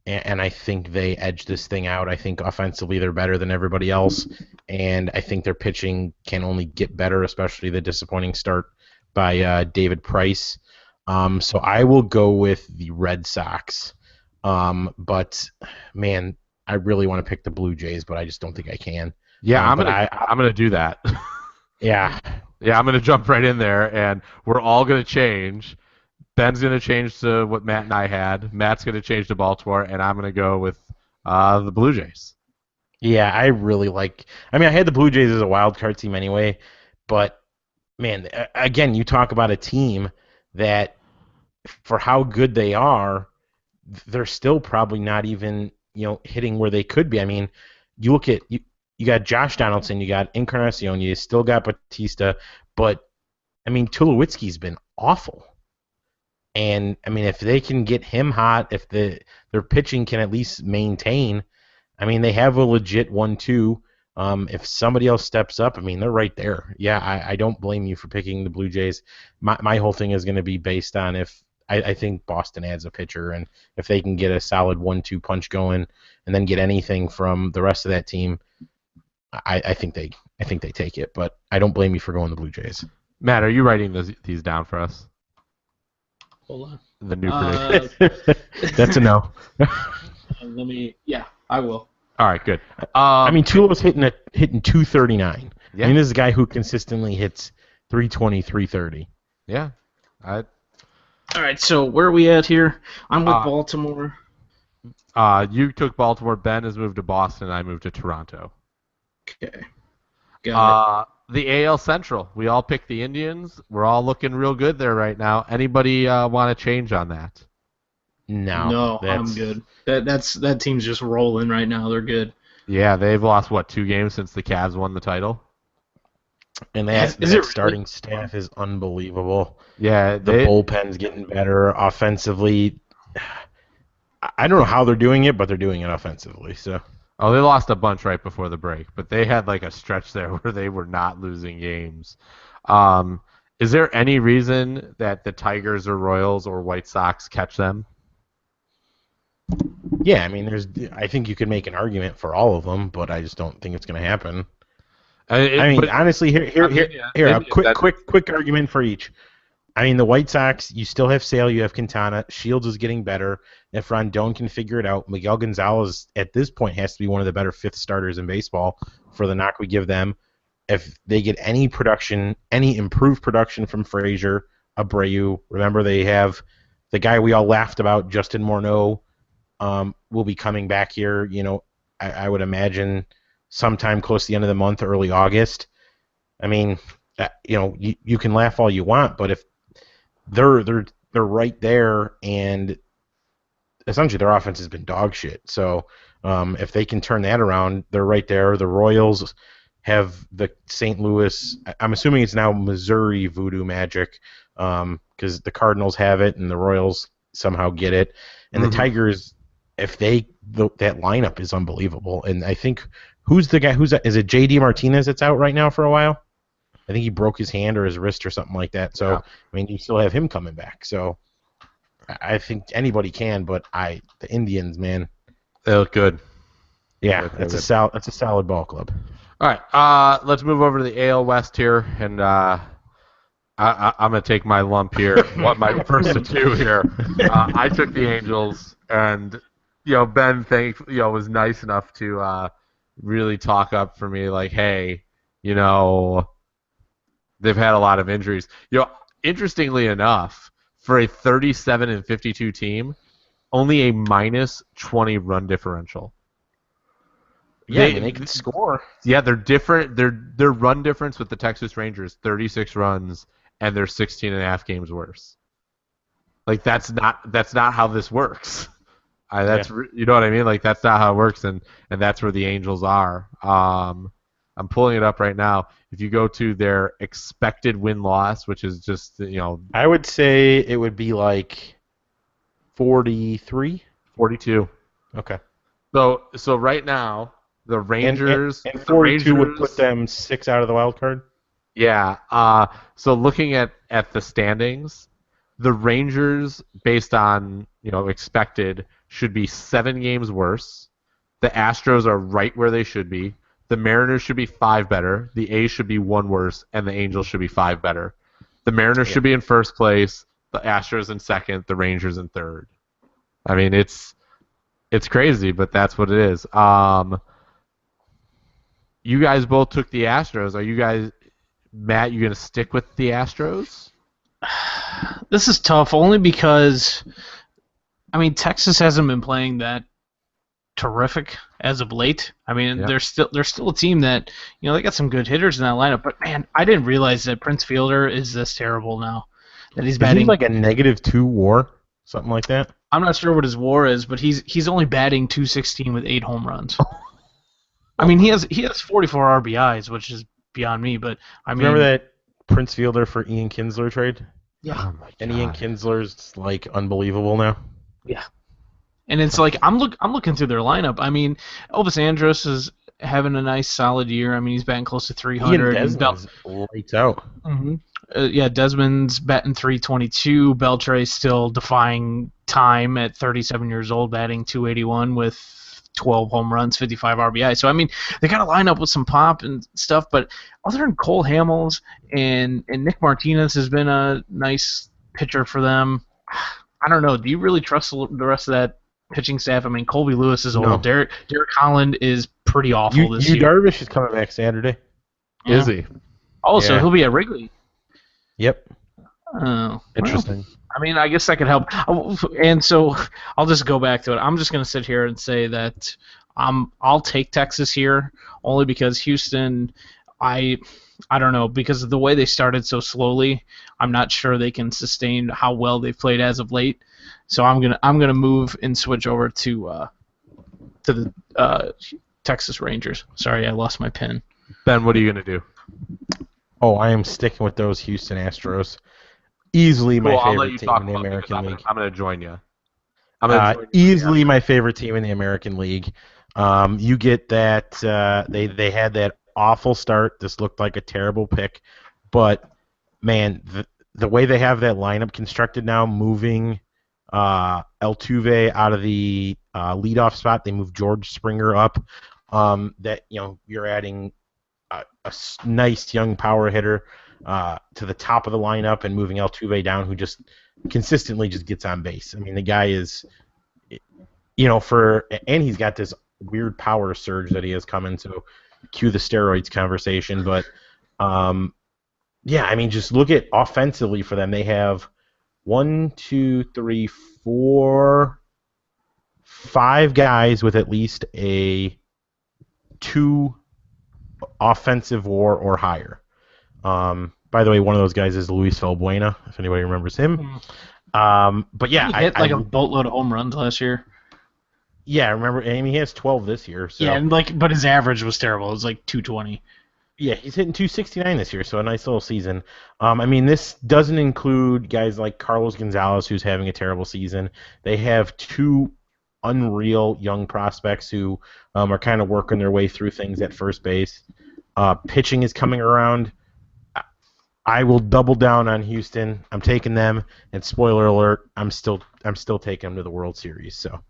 And I think they edge this thing out. I think offensively they're better than everybody else, and I think their pitching can only get better, especially the disappointing start by David Price. So I will go with the Red Sox. But, man, I really want to pick the Blue Jays, but I just don't think I can. Yeah, I'm gonna do that. Yeah. Yeah, I'm gonna jump right in there, and we're all gonna change. Ben's going to change to what Matt and I had. Matt's going to change to Baltimore, and I'm going to go with the Blue Jays. Yeah, I really like – I mean, I had the Blue Jays as a wild card team anyway, but, man, again, you talk about a team that for how good they are, they're still probably not even, hitting where they could be. I mean, you look at you got Josh Donaldson, you got Encarnacion, you still got Batista, but, I mean, Tulowitzki's been awful. And, I mean, if they can get him hot, if their pitching can at least maintain, I mean, they have a legit 1-2. If somebody else steps up, I mean, they're right there. Yeah, I don't blame you for picking the Blue Jays. My whole thing is going to be based on if I think Boston adds a pitcher, and if they can get a solid 1-2 punch going and then get anything from the rest of that team, I think they take it. But I don't blame you for going the Blue Jays. Matt, are you writing these down for us? Hold on. The new prediction. That's a no. Yeah, I will. All right, good. I mean, Tulo's hitting 239. Yeah. I mean, this is a guy who consistently hits 320, 330. Yeah. All right, so where are we at here? I'm with Baltimore. You took Baltimore. Ben has moved to Boston. I moved to Toronto. Okay. Got it. The AL Central. We all picked the Indians. We're all looking real good there right now. Anybody want to change on that? No, I'm good. That team's just rolling right now. They're good. Yeah, they've lost, 2 games since the Cavs won the title? And that starting staff is unbelievable. Yeah. The bullpen's getting better offensively. I don't know how they're doing it, but they're doing it offensively. So. Oh, they lost a bunch right before the break, but they had like a stretch there where they were not losing games. Is there any reason that the Tigers or Royals or White Sox catch them? Yeah, I mean, I think you could make an argument for all of them, but I just don't think it's going to happen. Honestly, a quick argument for each. I mean, the White Sox, you still have Sale, you have Quintana. Shields is getting better. If Rondon can figure it out, Miguel Gonzalez at this point has to be one of the better fifth starters in baseball for the knock we give them. If they get any production, any improved production from Frazier, Abreu, remember they have the guy we all laughed about, Justin Morneau, will be coming back here. I would imagine sometime close to the end of the month, early August. I mean, you can laugh all you want, but if they're right there, and essentially their offense has been dog shit. So if they can turn that around, they're right there. The Royals, have the St. Louis. I'm assuming it's now Missouri Voodoo Magic, because the Cardinals have it and the Royals somehow get it, and the Tigers. If that lineup is unbelievable, and I think who's the guy? Is it JD Martinez that's out right now for a while? I think he broke his hand or his wrist or something like that. So I mean, you still have him coming back. So I think anybody can, but the Indians, man, They look good. yeah, that's a solid ball club. All right, let's move over to the AL West here, and I'm gonna take my lump here. My first of two here. I took the Angels, and Ben was nice enough to really talk up for me, like, hey, they've had a lot of injuries. Interestingly enough, for a 37-52 team, only a minus 20 run differential. Yeah, they can score. Yeah, they're different. Their run difference with the Texas Rangers, 36 runs, and they're 16 and a half games worse. Like that's not how this works. You know what I mean? Like that's not how it works, and that's where the Angels are. I'm pulling it up right now. If you go to their expected win-loss, which is just I would say it would be like 43, 42. Okay. So right now the Rangers and 42 would put them 6 out of the wild card. Yeah. So looking at the standings, the Rangers, based on expected, should be 7 games worse. The Astros are right where they should be. The Mariners should be 5 better. The A's should be 1 worse, and the Angels should be 5 better. The Mariners should be in first place. The Astros in second. The Rangers in third. I mean, it's crazy, but that's what it is. You guys both took the Astros. Are you guys, Matt, you going to stick with the Astros? This is tough, only because, Texas hasn't been playing that terrific as of late. They're still a team that, they got some good hitters in that lineup, but man, I didn't realize that Prince Fielder is this terrible now. That he's batting like a -2 WAR, something like that. I'm not sure what his WAR is, but he's only batting .216 with 8 home runs. He has 44 RBIs, which is beyond me. But remember that Prince Fielder for Ian Kinsler trade? Yeah. And Ian Kinsler's like unbelievable now. Yeah. And it's like I'm looking through their lineup. Elvis Andrus is having a nice solid year. He's batting close to 300. Ian Desmond's lights out. Mm-hmm. Desmond's batting 322. Beltre's still defying time at 37 years old, batting 281 with 12 home runs, 55 RBI. So they got to line up with some pop and stuff. But other than Cole Hamels and Nick Martinez has been a nice pitcher for them. I don't know. Do you really trust the rest of that pitching staff? Colby Lewis is old. No. Derek Holland is pretty awful this year. Darvish is coming back Saturday. Yeah. Is he? Oh, so he'll be at Wrigley. Yep. Oh, interesting. I guess that could help. And so I'll just go back to it. I'm just going to sit here and say that I'll take Texas here only because Houston, I don't know, because of the way they started so slowly, I'm not sure they can sustain how well they've played as of late. So I'm gonna move and switch over to the Texas Rangers. Sorry, I lost my pen. Ben, what are you gonna do? Oh, I am sticking with those Houston Astros. Easily my favorite team in the American League. I'm going to join you. Easily my favorite team in the American League. You get that they had that awful start. This looked like a terrible pick, but man, the way they have that lineup constructed now, moving Altuve out of the leadoff spot, they move George Springer up. That you're adding a nice young power hitter to the top of the lineup and moving Altuve down, who just consistently just gets on base. The guy is, and he's got this weird power surge that he has coming, so cue the steroids conversation. But, just look at offensively for them. They have 1, 2, 3, 4, 5 guys with at least a 2 offensive WAR or higher. By the way, one of those guys is Luis Valbuena, if anybody remembers him. But yeah, he hit a boatload of home runs last year. Yeah, I remember. He has 12 this year. So. Yeah, but his average was terrible. It was like 220. Yeah, he's hitting 269 this year, so a nice little season. I mean, this doesn't include guys like Carlos Gonzalez, who's having a terrible season. They have two unreal young prospects who are kind of working their way through things at first base. Pitching is coming around. I will double down on Houston. I'm taking them, and spoiler alert, I'm still taking them to the World Series. So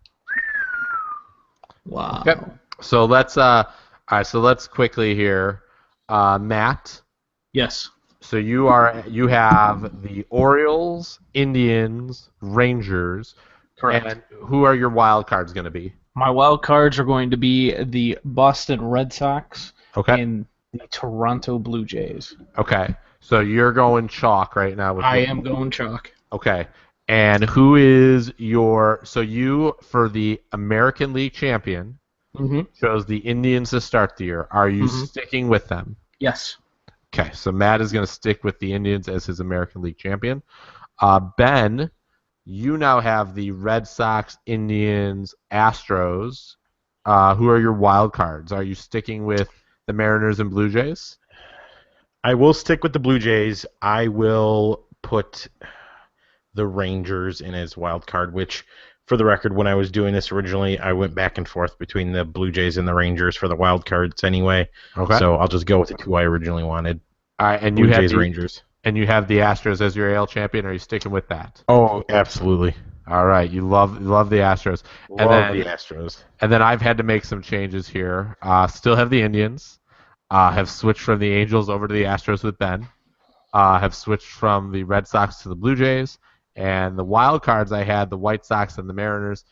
Wow. Okay. So let's all right. So let's quickly here, Matt. Yes. So you have the Orioles, Indians, Rangers, Correct. and who are your wild cards going to be? My wild cards are going to be the Boston Red Sox Okay. and the Toronto Blue Jays. Okay. So you're going chalk right now with I am going chalk. Okay. And who is so you for the American League champion Mm-hmm. chose the Indians to start the year. Are you Mhm. sticking with them? Yes. Okay, so Matt is going to stick with the Indians as his American League champion. Ben, you now have the Red Sox, Indians, Astros. Who are your wild cards? Are you sticking with the Mariners and Blue Jays? I will stick with the Blue Jays. I will put the Rangers in as wild card, which, for the record, when I was doing this originally, I went back and forth between the Blue Jays and the Rangers for the wild cards anyway. Okay. So I'll just go with the two I originally wanted. All right, and Blue you have Jays, Rangers. And you have the Astros as your AL champion. Are you sticking with that? Oh, absolutely. All right, you love the Astros. Love the Astros. And then I've had to make some changes here. Still have the Indians. Have switched from the Angels over to the Astros with Ben. Have switched from the Red Sox to the Blue Jays. And the wild cards I had the White Sox and the Mariners.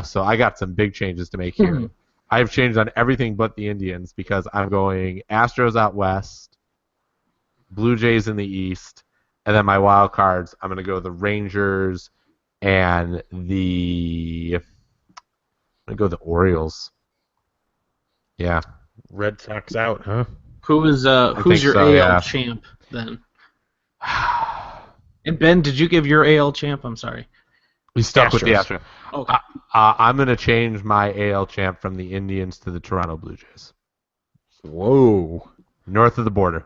So I got some big changes to make here. I've changed on everything but the Indians because I'm going Astros out west, Blue Jays in the east, and then my wild cards I'm going to go the Rangers and I'm going to go the Orioles. Yeah. Red Sox out, huh? Who's think your so, AL yeah. champ then? And Ben, did you give your AL champ? I'm sorry. We stuck with the Astros. Astros. Okay. I'm going to change my AL champ from the Indians to the Toronto Blue Jays. Whoa. North of the border.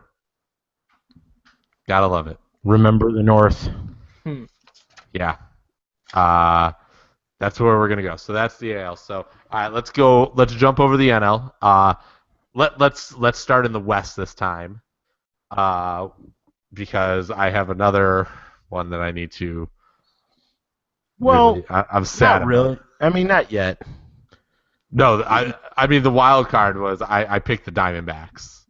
Gotta love it. Remember the North. Yeah. That's where we're gonna go. So that's the AL. So all right, let's go. Let's jump over the NL. Let's start in the West this time. Because I have another one that I need to. Well, I'm sad. Not really. I mean, not yet. No, I mean the wild card was I picked the Diamondbacks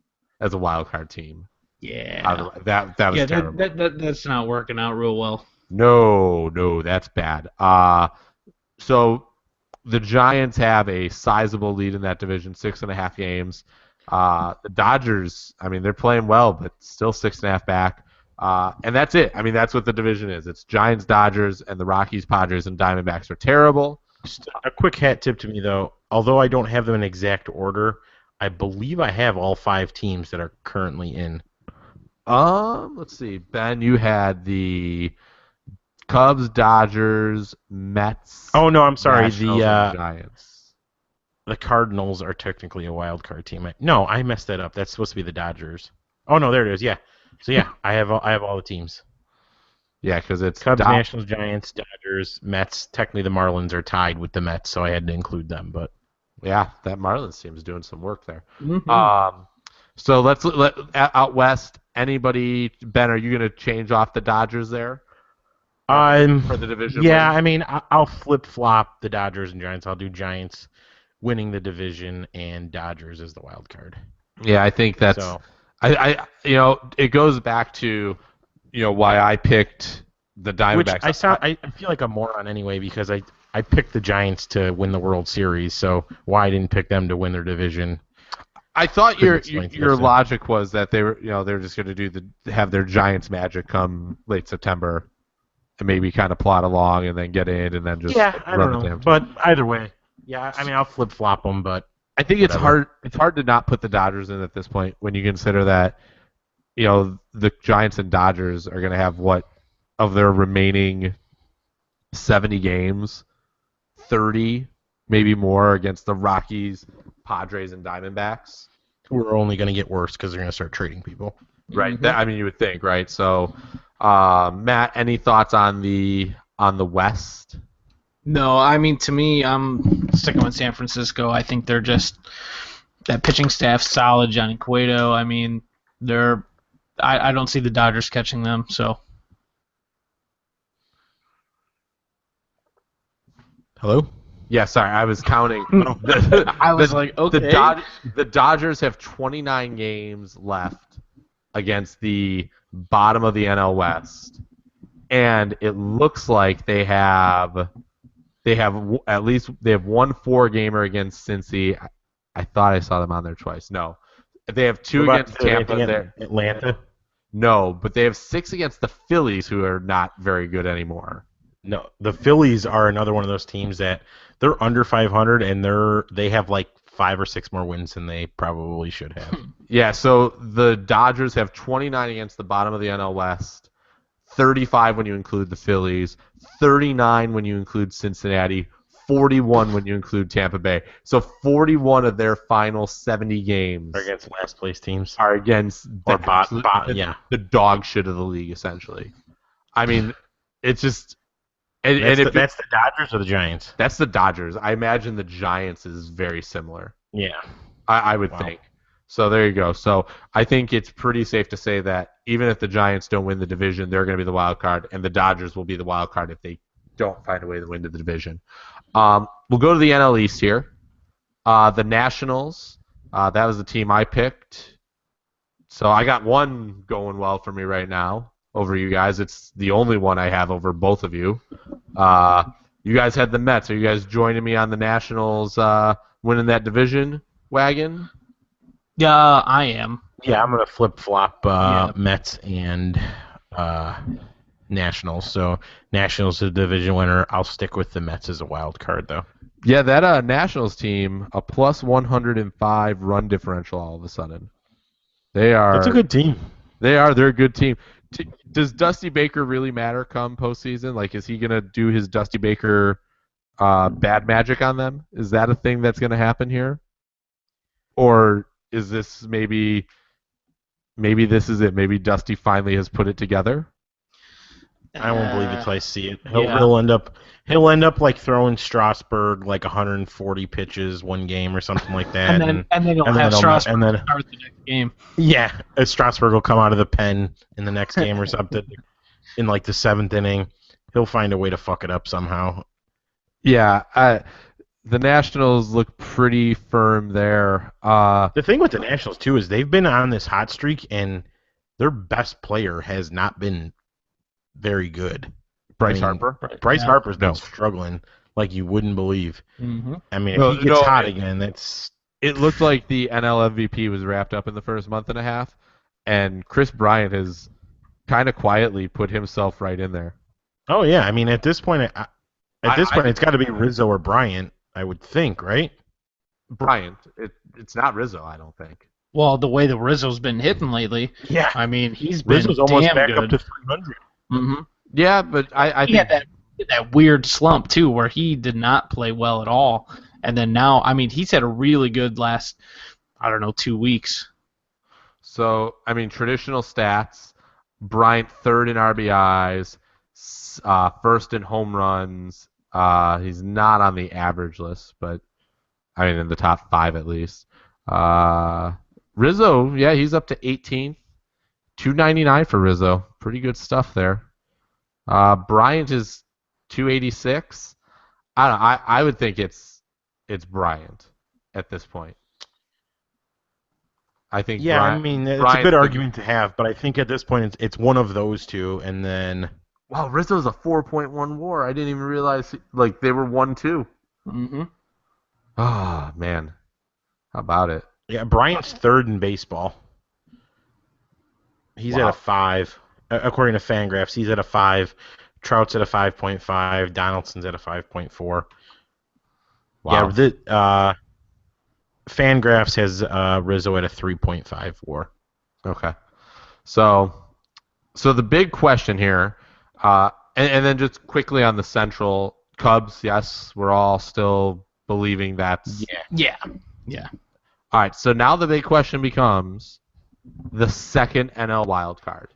as a wild card team. Yeah. That was terrible. That's not working out real well. No, that's bad. So the Giants have a sizable lead in that division, 6.5 games. The Dodgers, I mean, they're playing well, but still 6.5 back. And that's it. I mean, that's what the division is. It's Giants, Dodgers, and the Rockies, Padres, and Diamondbacks are terrible. Just a quick hat tip to me, though. Although I don't have them in exact order, I believe I have all 5 teams that are currently in. Let's see. Ben, you had the Cubs, Dodgers, Mets. Oh no, I'm sorry. Nationals, and Giants. The Cardinals are technically a wild card team. No, I messed that up. That's supposed to be the Dodgers. Oh no, there it is. Yeah. So yeah, I have all the teams. Yeah, because it's Cubs, Nationals, Giants, Dodgers, Mets. Technically, the Marlins are tied with the Mets, so I had to include them. But yeah, that Marlins team is doing some work there. Mm-hmm. So let's out west. Anybody, Ben? Are you going to change off the Dodgers there for the division? Yeah, win? I mean, I'll flip flop the Dodgers and Giants. I'll do Giants winning the division and Dodgers as the wild card. Yeah, I think that's. So, it goes back to, why I picked the Diamondbacks. Which I feel like a moron anyway because I picked the Giants to win the World Series. So why I didn't pick them to win their division? I thought your explain logic was that they were just going to have their Giants magic come late September, and maybe kind of plot along and then get in and then just I run don't the know. damn But either way, yeah, I mean I'll flip flop them, but I think it's whatever. hard. It's hard to not put the Dodgers in at this point when you consider that the Giants and Dodgers are going to have what of their remaining 70 games, 30 maybe more against the Rockies, Padres, and Diamondbacks. who are only going to get worse because they're going to start trading people. Right. Mhm. I mean, you would think, right? So, Matt, any thoughts on the West? No, I mean, to me, I'm sticking with San Francisco. I think they're just that pitching staff solid. Johnny Cueto. I mean, I don't see the Dodgers catching them. So Hello? Yeah, sorry, I was counting. I was like, okay. The Dodgers have 29 games left against the bottom of the NL West, and it looks like they have at least they have one 4-gamer against Cincy. I thought I saw them on there twice. No, they have 2 What against about Tampa. Atlanta? No, but they have 6 against the Phillies, who are not very good anymore. No, the Phillies are another one of those teams that they're under 500 and they have like 5 or 6 more wins than they probably should have. Yeah, so the Dodgers have 29 against the bottom of the NL West, 35 when you include the Phillies, 39 when you include Cincinnati, 41 when you include Tampa Bay. So 41 of their final 70 games Or against last place teams. are against Or the dog shit of the league, essentially. I mean, it's just... That's the Dodgers or the Giants? That's the Dodgers. I imagine the Giants is very similar. Yeah. I would think. So there you go. So I think it's pretty safe to say that even if the Giants don't win the division, they're going to be the wild card, and the Dodgers will be the wild card if they don't find a way to win the division. We'll go to the NL East here. The Nationals, that was the team I picked. So I got one going well for me right now over you guys. It's the only one I have over both of you. You guys had the Mets. Are you guys joining me on the Nationals winning that division wagon? Yeah, I am. Yeah, I'm going to flip-flop Mets and Nationals. So Nationals is the division winner. I'll stick with the Mets as a wild card, though. Yeah, that Nationals team, a plus 105 run differential all of a sudden. That's a good team. They're a good team. Does Dusty Baker really matter come postseason? Like, is he going to do his Dusty Baker bad magic on them? Is that a thing that's going to happen here? Or is this maybe this is it? Maybe Dusty finally has put it together? I won't believe it until I see it. Yeah. He'll end up like throwing Strasburg like 140 pitches one game or something like that. And then he'll have Strasburg start the next game. Yeah, Strasburg will come out of the pen in the next game or something in like the 7th inning. He'll find a way to fuck it up somehow. Yeah, the Nationals look pretty firm there. The thing with the Nationals too is they've been on this hot streak and their best player has not been very good. Bryce Harper. Bryce Harper's been struggling like you wouldn't believe. Mm-hmm. I mean, if he gets hot again, that's... It looked like the NL MVP was wrapped up in the first month and a half, and Chris Bryant has kind of quietly put himself right in there. Oh yeah, I mean at this point, it's got to be Rizzo or Bryant, I would think, right? Bryant. It's not Rizzo, I don't think. Well, the way that Rizzo's been hitting lately, yeah. I mean, he's been Rizzo's almost damn back good. up to 300. Mm-hmm. Yeah, but I He think had that weird slump too, where he did not play well at all, and then now, I mean, he's had a really good last, 2 weeks. so. I mean, traditional stats: Bryant third in RBIs, first in home runs. He's not on the average list, but I mean in the top 5 at least. Rizzo, yeah, he's up to 18th, 299 for Rizzo. Pretty good stuff there. Bryant is 286. I don't know. I would think it's Bryant at this point. I think. Yeah, Bryant, I mean it's a Bryant's good argument to have, but I think at this point it's one of those two, and then. Wow, Rizzo's a 4.1 WAR. I didn't even realize they were 1-2. Mm-hmm. Oh man, how about it? Yeah, Bryant's third in baseball. He's at a 5. According to Fangraphs, he's at a 5. Trout's at a 5.5. Donaldson's at a 5.4. Wow. Yeah, Fangraphs has Rizzo at a 3.5 WAR. Okay. So the big question here, and then just quickly on the Central, Cubs, yes, we're all still believing that's... Yeah. All right, so now the big question becomes the second NL wild card.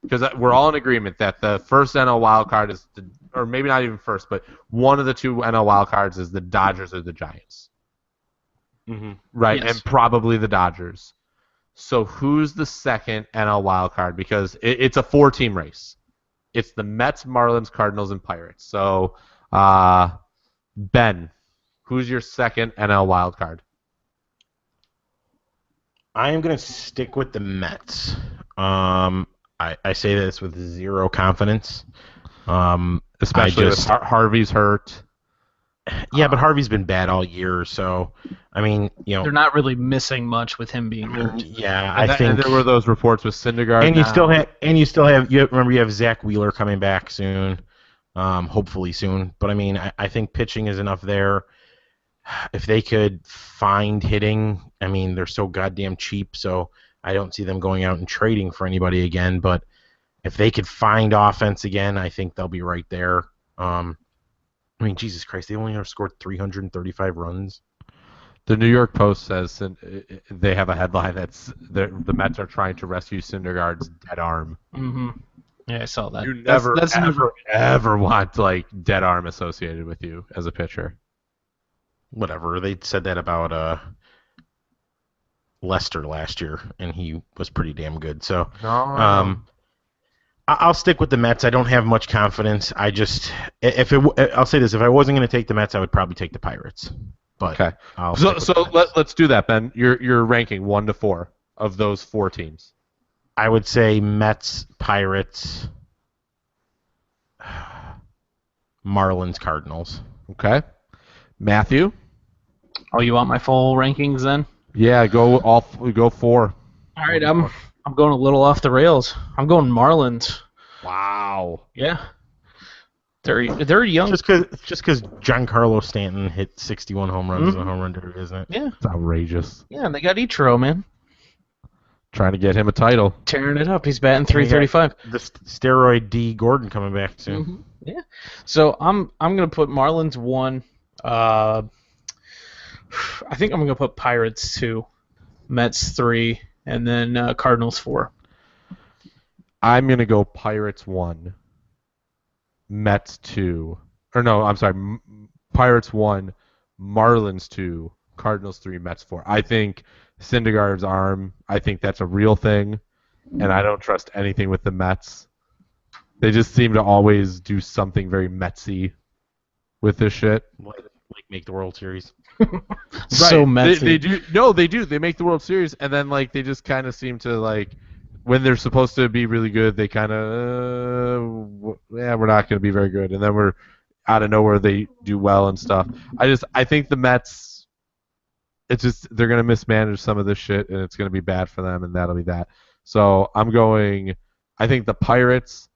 Because we're all in agreement that the first NL wild card is, or maybe not even first, but one of the two NL wild cards is the Dodgers or the Giants. Mm-hmm. Right, Yes. and probably the Dodgers. So who's the second NL wild card? Because it's a 4-team race. It's the Mets, Marlins, Cardinals, and Pirates. So, Ben, who's your second NL wild card? I am going to stick with the Mets. I say this with zero confidence. Especially with Harvey's hurt. Yeah, but Harvey's been bad all year, so I mean, They're not really missing much with him being hurt. Yeah, I think. And there were those reports with Syndergaard. And you still have. Remember, you have Zach Wheeler coming back soon, hopefully soon. But I mean, I think pitching is enough there. If they could find hitting, I mean, they're so goddamn cheap, so I don't see them going out and trading for anybody again. But if they could find offense again, I think they'll be right there. I mean, Jesus Christ, they only have scored 335 runs. The New York Post says they have a headline that's the Mets are trying to rescue Syndergaard's dead arm. Mm-hmm. Yeah, I saw that. You never, ever want like dead arm associated with you as a pitcher. Whatever. They said that about Lester last year, and he was pretty damn good. So, I'll stick with the Mets. I don't have much confidence. I'll say this: if I wasn't going to take the Mets, I would probably take the Pirates. But okay. Let's do that, Ben. You're ranking 1 to 4 of those 4 teams. I would say Mets, Pirates, Marlins, Cardinals. Okay. Matthew? Oh, you want my full rankings then? Yeah, go 4. All right, I'm going a little off the rails. I'm going Marlins. Wow. Yeah. They're young. Just because Giancarlo Stanton hit 61 home runs in the home run derby, isn't it? Yeah. It's outrageous. Yeah, and they got Ichiro, man. Trying to get him a title. Tearing it up. He's batting .335. The steroid D Gordon coming back soon. Mm-hmm. Yeah. So I'm gonna put Marlins 1. I think I'm gonna put Pirates 2, Mets 3, and then Cardinals 4. I'm gonna go Pirates 1, Mets 2, or no, I'm sorry, Pirates 1, Marlins 2, Cardinals 3, Mets 4. I think Syndergaard's arm, I think that's a real thing, and I don't trust anything with the Mets. They just seem to always do something very Metsy with this shit. Like make the World Series. So Metsy. They do. No, they do. They make the World Series, and then like they just kind of seem to like when they're supposed to be really good, they kind of we're not going to be very good, and then we're out of nowhere they do well and stuff. I think the Mets. It's just they're going to mismanage some of this shit, and it's going to be bad for them, and that'll be that. So I'm going. I think the Pirates,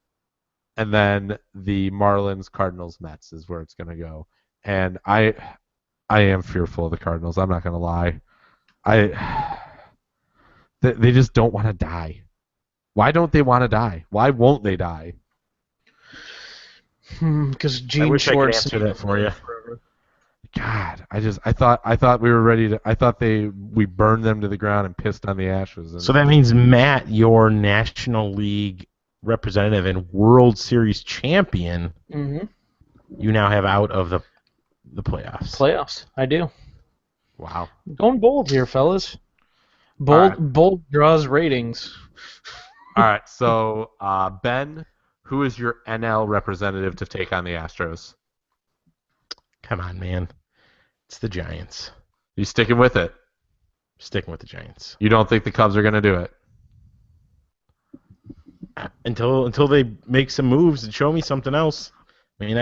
and then the Marlins, Cardinals, Mets is where it's going to go. And I am fearful of the Cardinals. I'm not going to lie. They just don't want to die. Why don't they want to die? Why won't they die? Because Gene I wish Schwartz I could answer that for you. God, I thought we were ready to. I thought we burned them to the ground and pissed on the ashes. So that means Matt, your National League representative and World Series champion, you now have out of the playoffs. Playoffs, I do. Wow. Going bold here, fellas. Bold draws ratings. All right, so Ben, who is your NL representative to take on the Astros? Come on, man. It's the Giants. You sticking with it? Sticking with the Giants. You don't think the Cubs are going to do it? Until they make some moves and show me something else. I mean,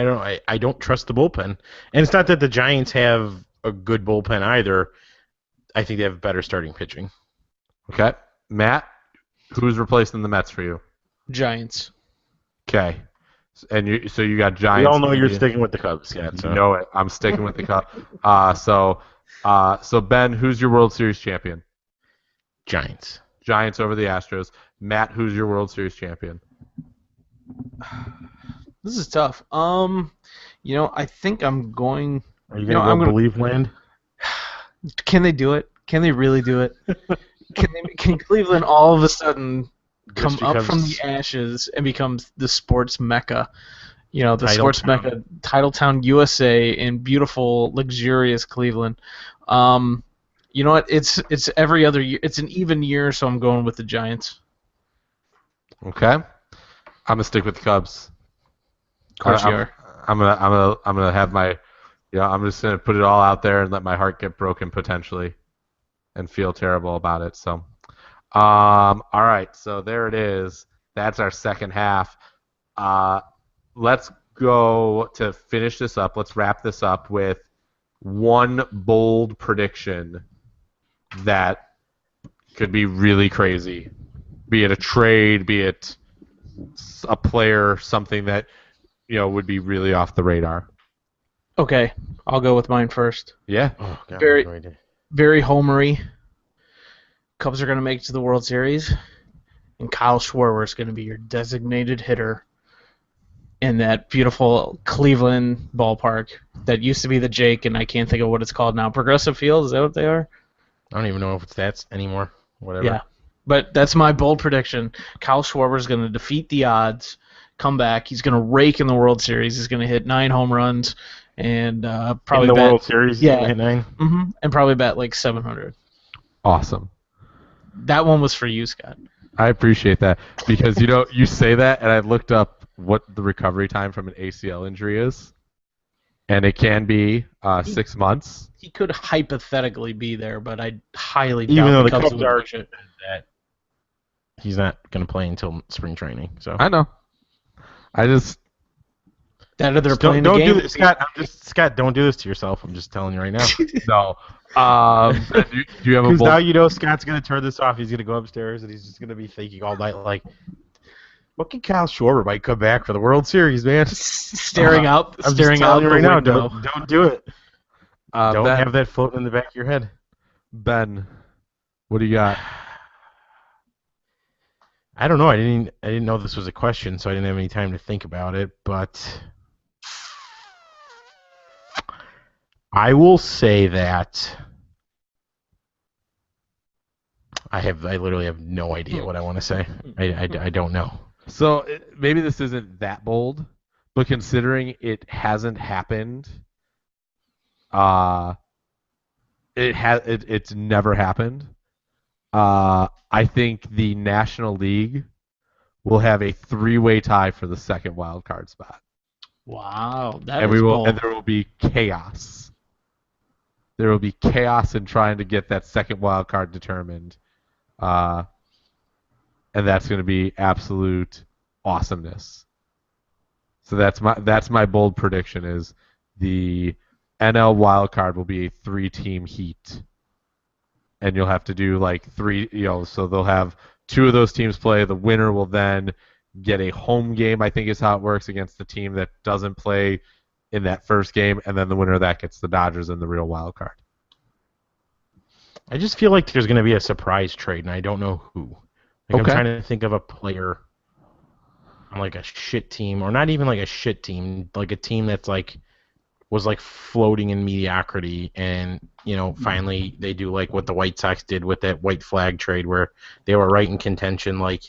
I don't trust the bullpen. And it's not that the Giants have a good bullpen either. I think they have better starting pitching. Okay. Matt, who's replacing the Mets for you? Giants. Okay. And you got Giants. We all know you're sticking with the Cubs, Scott. So. You know it. I'm sticking with the Cubs. So Ben, who's your World Series champion? Giants. Giants over the Astros. Matt, who's your World Series champion? This is tough. I think I'm going. Are you going to believe land? Can they do it? Can they really do it? Can Cleveland all of a sudden come Just up from the becomes ashes and become the sports mecca? You know, the Title sports town. mecca, Titletown, USA, in beautiful, luxurious Cleveland. You know what? It's every other year. It's an even year, so I'm going with the Giants. Okay. I'm gonna stick with the Cubs. Of course you are. I'm gonna have my, I'm just gonna put it all out there and let my heart get broken potentially, and feel terrible about it. So, all right. So there it is. That's our second half. Let's go to finish this up. Let's wrap this up with one bold prediction that could be really crazy. Be it a trade, be it a player, something that would be really off the radar. Okay, I'll go with mine first. Yeah. Oh God, Very, no idea. very homery. Cubs are going to make it to the World Series, and Kyle Schwarber is going to be your designated hitter in that beautiful Cleveland ballpark that used to be the Jake, and I can't think of what it's called now. Progressive Field, is that what they are? I don't even know if it's that anymore. Whatever. Yeah. But that's my bold prediction. Kyle Schwarber is going to defeat the odds, come back. He's going to rake in the World Series. He's going to hit 9 home runs and probably in the bet, World Series, yeah, he's gonna hit 9. and probably bet like 700. Awesome. That one was for you, Scott. I appreciate that because you say that, and I looked up what the recovery time from an ACL injury is, and it can be 6 months. He could hypothetically be there, but I highly Even doubt though the Cubs Cubs would are push it. that he's not gonna play until spring training. So I know. I just That or they're Just playing don't the do game. this, Scott. Scott, don't do this to yourself. I'm just telling you right now. no. Do you have a Because bold? now you know Scott's gonna turn this off. He's gonna go upstairs and he's just gonna be thinking all night like, "What can Kyle Schwarber might come back for the World Series, man?" staring out I'm just staring out telling you the right now. window. Don't do it. Don't Ben, have that floating in the back of your head. Ben, what do you got? I don't know. I didn't know this was a question, so I didn't have any time to think about it. But I will say that I literally have no idea what I want to say. I don't know. So maybe this isn't that bold, but considering it hasn't happened, it's never happened. I think the National League will have a 3-way tie for the second wild card spot, Wow, that and is bold. there will be chaos. There will be chaos in trying to get that second wild card determined, and that's going to be absolute awesomeness. So that's my bold prediction is the NL wild card will be a 3-team heat, and you'll have to do like 3. So they'll have 2 of those teams play. The winner will then get a home game. I think is how it works against the team that doesn't play in that first game, and then the winner of that gets the Dodgers in the real wild card. I just feel like there's going to be a surprise trade, and I don't know who. Like Okay. I'm trying to think of a player on like a shit team, or not even like a shit team, like a team that's like was like floating in mediocrity, and finally they do like what the White Sox did with that white flag trade, where they were right in contention. Like,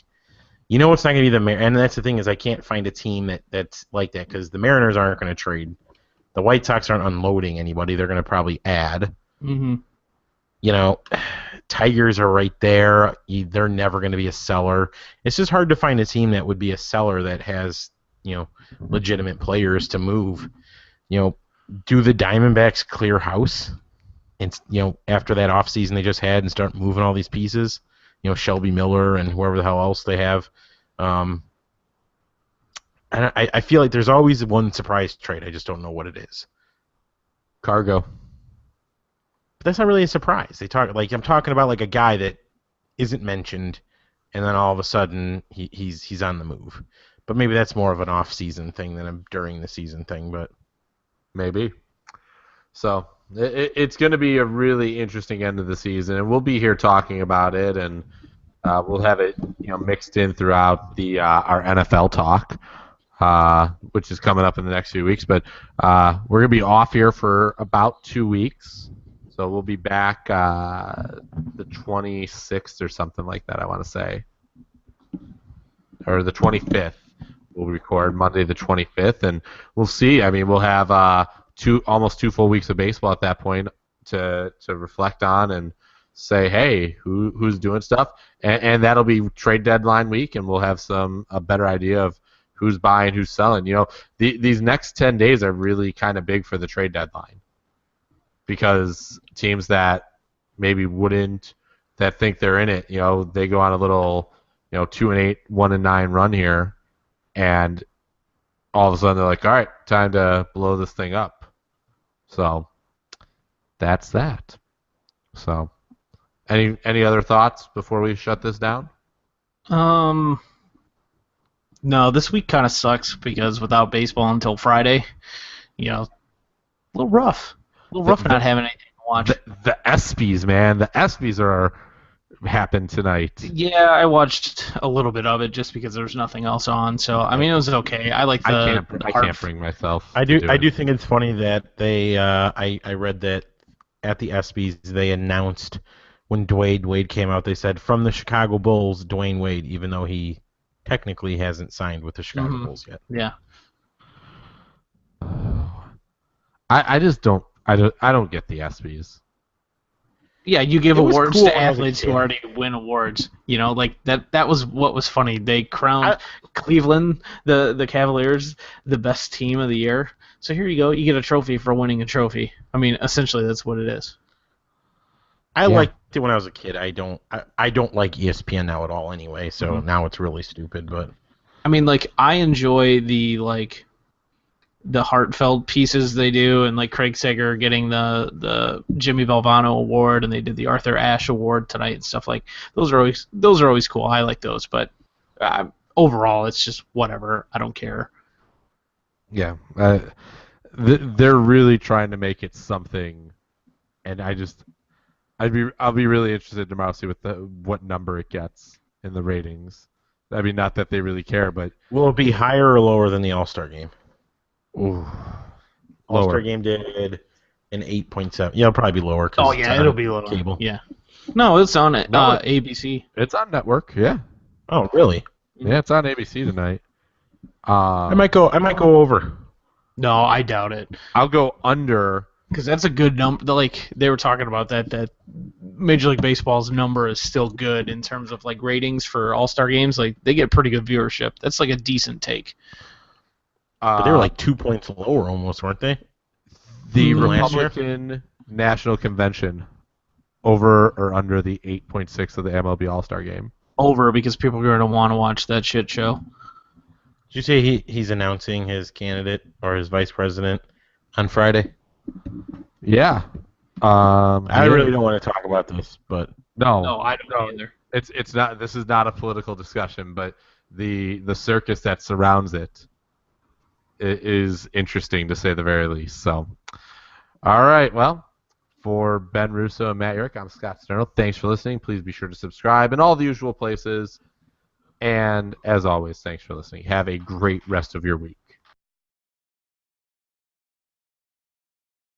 it's not going to be the and that's the thing is I can't find a team that's like that because the Mariners aren't going to trade. The White Sox aren't unloading anybody. They're going to probably add. Mm-hmm. Tigers are right there. They're never going to be a seller. It's just hard to find a team that would be a seller that has, legitimate players to move. Do the Diamondbacks clear house? And, after that offseason they just had and start moving all these pieces, Shelby Miller and whoever the hell else they have. And I feel like there's always one surprise trade. I just don't know what it is. Cargo. But that's not really a surprise. I'm talking about like a guy that isn't mentioned, and then all of a sudden he's on the move. But maybe that's more of an off-season thing than a during the season thing. But Maybe. So it's going to be a really interesting end of the season, and we'll be here talking about it, and we'll have it mixed in throughout the our NFL talk, which is coming up in the next few weeks. But we're going to be off here for about 2 weeks. So we'll be back the 26th or something like that, I want to say. Or the 25th. We'll record Monday the 25th, and we'll see. I mean, we'll have almost 2 full weeks of baseball at that point to reflect on and say, hey, who's doing stuff, and that'll be trade deadline week, and we'll have a better idea of who's buying, who's selling. These next 10 days are really kind of big for the trade deadline because teams that maybe wouldn't, that think they're in it, they go on a little, 2-8, 1-9 run here, and all of a sudden they're like, all right, time to blow this thing up. So that's that. So any other thoughts before we shut this down? No, this week kind of sucks because without baseball until Friday, a little rough. A little rough not having anything to watch. The ESPYs, man. The ESPYs happened tonight. Yeah, I watched a little bit of it just because there was nothing else on. So I mean, it was okay. I like I can't bring myself. I do think it's funny that they. I read that at the ESPYs they announced when Dwayne Wade came out. They said from the Chicago Bulls, Dwayne Wade, even though he technically hasn't signed with the Chicago Bulls yet. Yeah. I just don't. I don't get the ESPYs. Yeah, you give awards cool to athletes who already win awards. Like that was what was funny. They crowned Cleveland, the Cavaliers, the best team of the year. So here you go. You get a trophy for winning a trophy. I mean, essentially that's what it is. I liked it when I was a kid. I don't like ESPN now at all anyway, so now it's really stupid, but I mean, I enjoy the heartfelt pieces they do, and Craig Sager getting the Jimmy Valvano award, and they did the Arthur Ashe award tonight and stuff those are always cool. I like those, but overall it's just whatever. I don't care. Yeah, they're really trying to make it something, and I'll be really interested tomorrow to see what number it gets in the ratings. I mean, not that they really care, but will it be higher or lower than the All-Star game? Ooh, All-Star game did an 8.7. Yeah, it'll probably be lower. Oh yeah, it'll be lower. Cable. Yeah. No, it's on ABC. It's on network. Yeah. Oh really? Yeah, it's on ABC tonight. I might go over. No, I doubt it. I'll go under. Because that's a good number. They were talking about that Major League Baseball's number is still good in terms of ratings for All-Star games. They get pretty good viewership. That's a decent take. But they were 2 points lower almost, weren't they? The Republican National Convention, over or under the 8.6 of the MLB All-Star game? Over, because people are going to want to watch that shit show. Did you say he's announcing his candidate or his vice president on Friday? Yeah. I really don't want to talk about this, but No, I don't either. It's not. This is not a political discussion, but the circus that surrounds it is interesting to say the very least. So, all right. Well, for Ben Russo and Matt Yurick, I'm Scott Sterno. Thanks for listening. Please be sure to subscribe in all the usual places. And as always, thanks for listening. Have a great rest of your week.